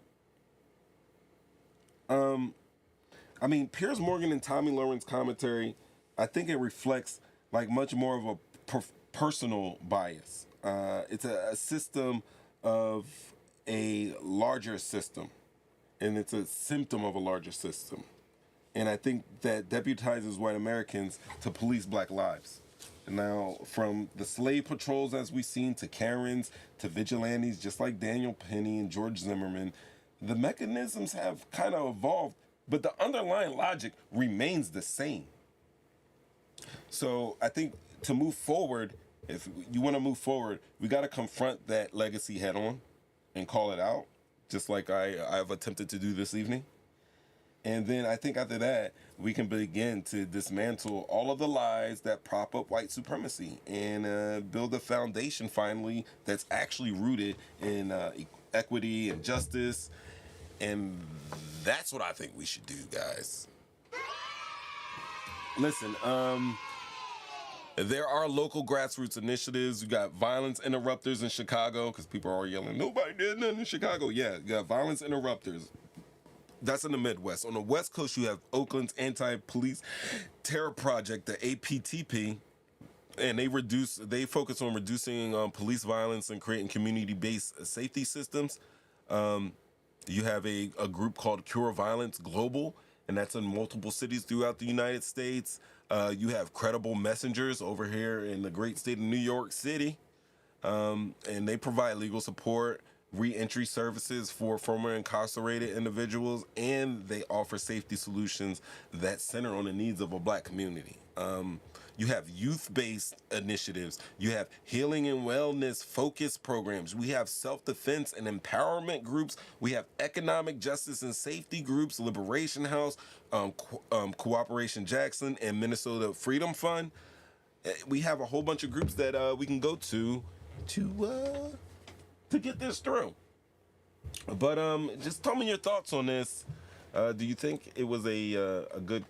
I mean, Piers Morgan and Tomi Lahren's commentary, I think it reflects like much more of a personal bias. It's a system of a larger system, and it's a symptom of a larger system. And I think that deputizes white Americans to police black lives. Now, from the slave patrols, as we've seen, to Karens, to vigilantes, just like Daniel Penny and George Zimmerman, the mechanisms have kind of evolved, but the underlying logic remains the same. So I think to move forward, if you want to move forward, we got to confront that legacy head on and call it out, just like I've attempted to do this evening. And then I think after that, we can begin to dismantle all of the lies that prop up white supremacy and build a foundation finally that's actually rooted in equity and justice. And that's what I think we should do, guys. Listen, there are local grassroots initiatives. You got violence interrupters in Chicago, because people are yelling, nobody did nothing in Chicago. Yeah, you got violence interrupters. That's in the Midwest. On the West Coast, you have Oakland's Anti-Police Terror Project, the APTP, and they focus on reducing police violence and creating community-based safety systems. You have a group called Cure Violence Global, and that's in multiple cities throughout the United States. You have Credible Messengers over here in the great state of New York City, and they provide legal support, re-entry services for former incarcerated individuals, and they offer safety solutions that center on the needs of a Black community. You have youth-based initiatives. You have healing and wellness focused programs. We have self-defense and empowerment groups. We have economic justice and safety groups, Liberation House, Cooperation Jackson, and Minnesota Freedom Fund. We have a whole bunch of groups that we can go to get this through. But just tell me your thoughts on this. Do you think it was a good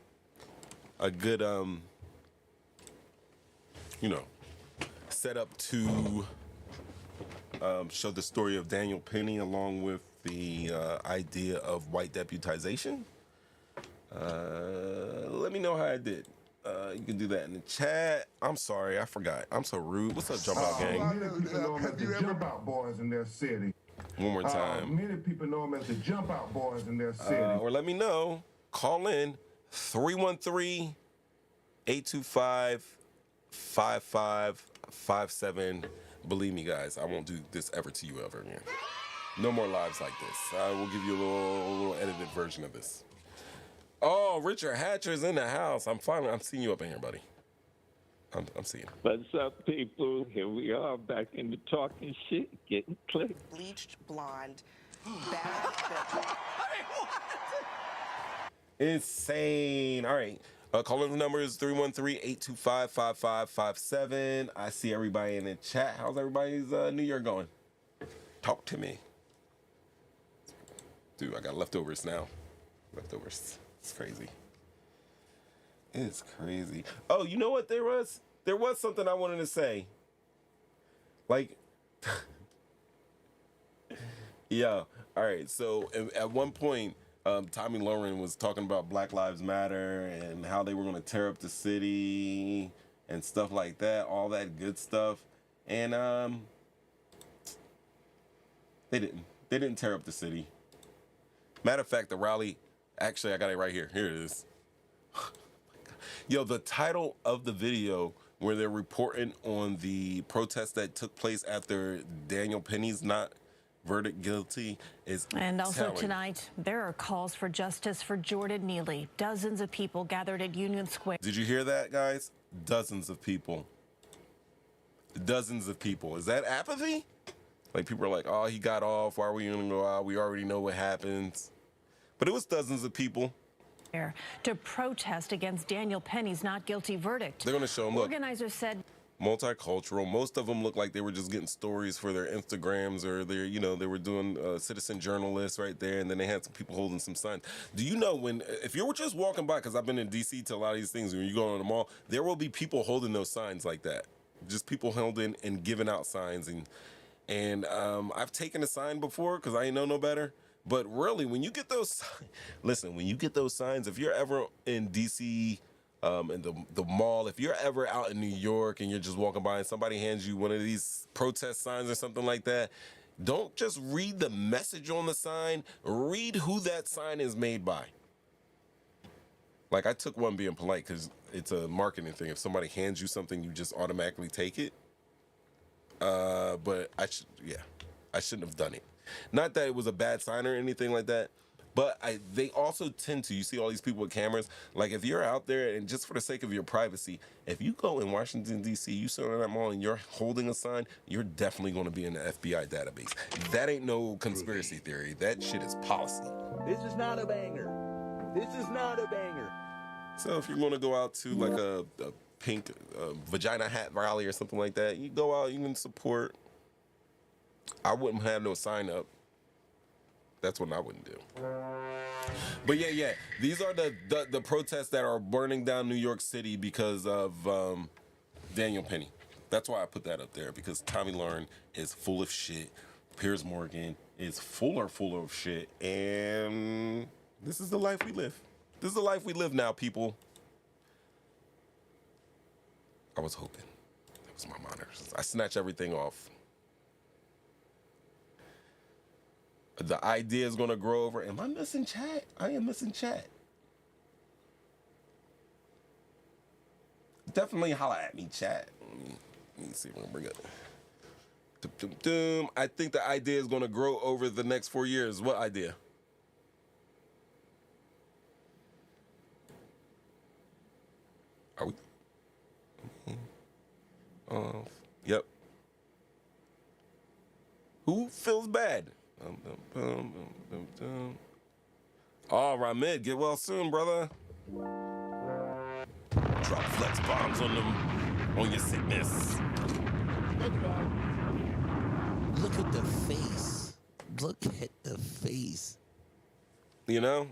set up to show the story of Daniel Penny along with the idea of white deputization? Let me know how I did. You can do that in the chat. I'm sorry, I forgot. I'm so rude. What's up, JumpOut Gang? Many people know them as the JumpOut Boys in their city. One more time. Many people know them as the JumpOut Boys in their city. Or let me know. Call in 313-825-5557. Believe me, guys, I won't do this ever to you ever again. No more lives like this. I will give you a little edited version of this. Oh, Richard Hatcher's in the house. I'm seeing you up in here, buddy. I'm seeing. What's up, people? Here we are back in the talking shit, getting clicked. Bleached blonde. Insane. All right. Calling number is 313-825-5557. I see everybody in the chat. How's everybody's New Year going? Talk to me. Dude, I got leftovers now. Leftovers. It's crazy. It's crazy. Oh, you know what there was? There was something I wanted to say. Like, yeah. All right. So at one point, Tomi Lahren was talking about Black Lives Matter and how they were going to tear up the city and stuff like that, all that good stuff. And they didn't. They didn't tear up the city. Matter of fact, the rally, actually, I got it right here. Here it is. Yo, the title of the video where they're reporting on the protest that took place after Daniel Penny's not verdict guilty is And also telling. tonight, there are calls for justice for Jordan Neely. Dozens of people gathered at Union Square. Did you hear that, guys? Dozens of people. Dozens of people. Is that apathy? Like, people are like, oh, he got off. Why are we going to go out? We already know what happens. But it was dozens of people. To protest against Daniel Penny's not guilty verdict. They're going to show them, look, organizers said multicultural. Most of them look like they were just getting stories for their Instagrams or their, they were doing citizen journalists right there. And then they had some people holding some signs. Do you know if you were just walking by, because I've been in D.C. to a lot of these things, when you go on the mall, there will be people holding those signs like that. Just people holding and giving out signs. And I've taken a sign before because I ain't know no better. But really, when you get those, listen, when you get those signs, if you're ever in D.C., in the mall, if you're ever out in New York and you're just walking by and somebody hands you one of these protest signs or something like that, don't just read the message on the sign. Read who that sign is made by. Like, I took one being polite because it's a marketing thing. If somebody hands you something, you just automatically take it. But I shouldn't have done it. Not that it was a bad sign or anything like that, but they also tend to, you see all these people with cameras, like if you're out there and just for the sake of your privacy, if you go in Washington, D.C., you sit on that mall and you're holding a sign, you're definitely going to be in the FBI database. That ain't no conspiracy theory. That shit is policy. This is not a banger. This is not a banger. So if you're going to go out to like a pink vagina hat rally or something like that, you go out, you can support. I wouldn't have no sign up. That's what I wouldn't do. But yeah. These are the protests that are burning down New York City because of Daniel Penny. That's why I put that up there, because Tomi Lahren is full of shit. Piers Morgan is full of shit. And this is the life we live. This is the life we live now, people. I was hoping. That was my monitor. I snatch everything off. The idea is going to grow over. Am I missing chat? I am missing chat. Definitely holla at me, chat. Let me see if I can bring it. I think the idea is going to grow over the next 4 years. What idea? Are we? Yep. Who feels bad? Oh, Ramid, get well soon, brother. Drop flex bombs on them, on your sickness. Look at the face. Look at the face. You know?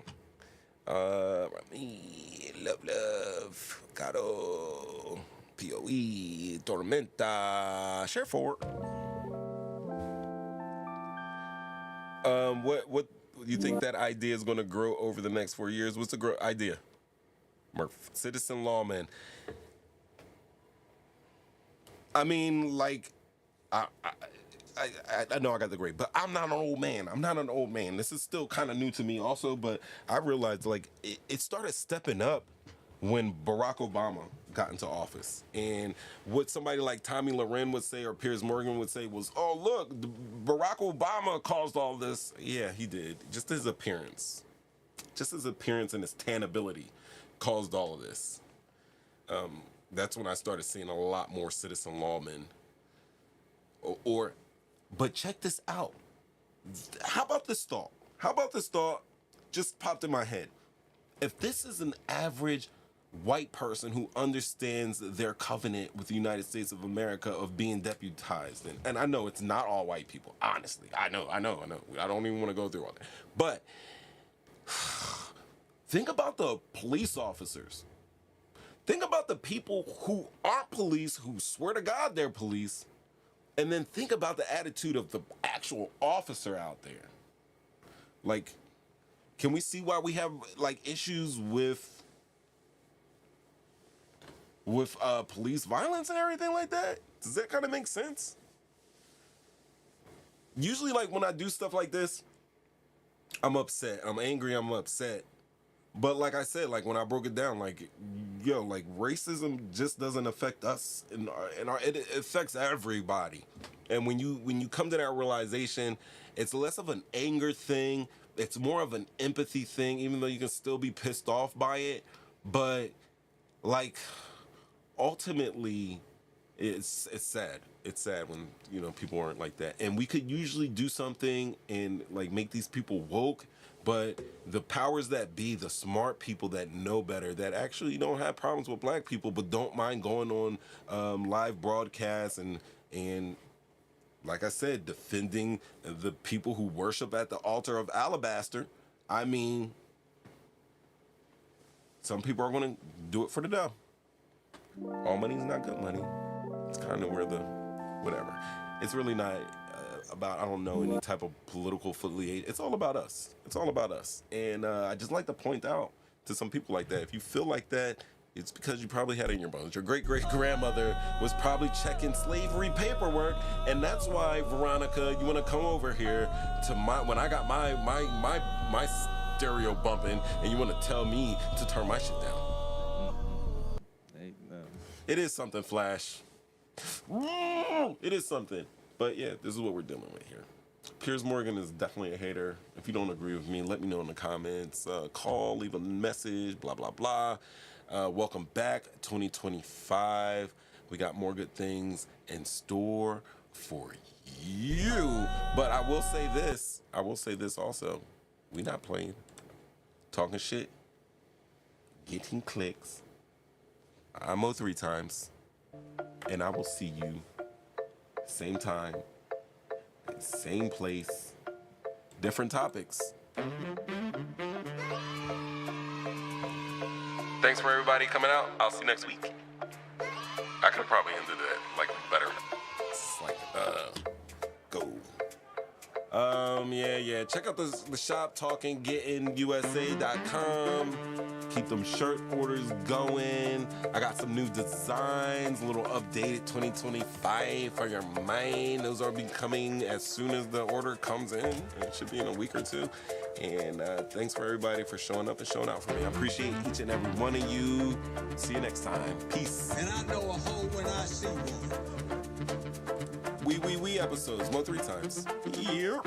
Ramid, love, Caro, POE, Tormenta, share forward. What you think that idea is going to grow over the next 4 years? What's the idea? Murph, citizen lawman. I mean, like, I know I got the grade, but I'm not an old man. I'm not an old man. This is still kind of new to me also, but I realized, like, it started stepping up when Barack Obama got into office. And what somebody like Tomi Lahren would say or Piers Morgan would say was, oh, look, Barack Obama caused all this. Yeah, he did. Just his appearance. Just his appearance and his tanability caused all of this. That's when I started seeing a lot more citizen lawmen. But check this out. How about this thought? Just popped in my head. If this is an average white person who understands their covenant with the United States of America of being deputized, and I know it's not all white people, honestly. I know. I don't even want to go through all that. But think about the police officers. Think about the people who aren't police, who swear to God they're police, and then think about the attitude of the actual officer out there. Like, can we see why we have, like, issues with police violence and everything like that? Does that kind of make sense? Usually, like, when I do stuff like this, I'm upset. I'm angry. I'm upset. But like I said, like when I broke it down, like, yo, like racism just doesn't affect us, it affects everybody. And when you come to that realization, it's less of an anger thing. It's more of an empathy thing, even though you can still be pissed off by it. But like, ultimately, it's sad. It's sad when, you know, people aren't like that. And we could usually do something and like make these people woke. But the powers that be, the smart people that know better, that actually don't have problems with black people, but don't mind going on live broadcasts and like I said, defending the people who worship at the altar of alabaster. I mean, some people are going to do it for the dough. All money's not good money. It's kind of where the whatever. It's really not about, I don't know, any type of political affiliate. It's all about us. It's all about us. And I just like to point out to some people like that, if you feel like that, it's because you probably had it in your bones. Your great-great-grandmother was probably checking slavery paperwork, and that's why, Veronica, you want to come over here to when I got my stereo bumping, and you want to tell me to turn my shit down. It is something, Flash. It is something. But yeah, this is what we're dealing with here. Piers Morgan is definitely a hater. If you don't agree with me, let me know in the comments. Call, leave a message, blah, blah, blah. Welcome back, 2025. We got more good things in store for you. But I will say this also. We not playing. Talking shit. Getting clicks. I'm 3 times. And I will see you same time, same place, different topics. Thanks for everybody coming out. I'll see you next week. I could have probably ended it like better. It's like, go. Yeah. Check out the shop, talkinggettingusa.com. Keep them shirt orders going. I got some new designs, a little updated 2025 for your mind. Those are becoming as soon as the order comes in. It should be in a week or 2. And thanks for everybody for showing up and showing out for me. I appreciate each and every one of you. See you next time. Peace. And I know a hoe when I see one. We episodes, more 3 times. Yeah.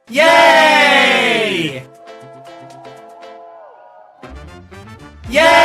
Yay! Yay!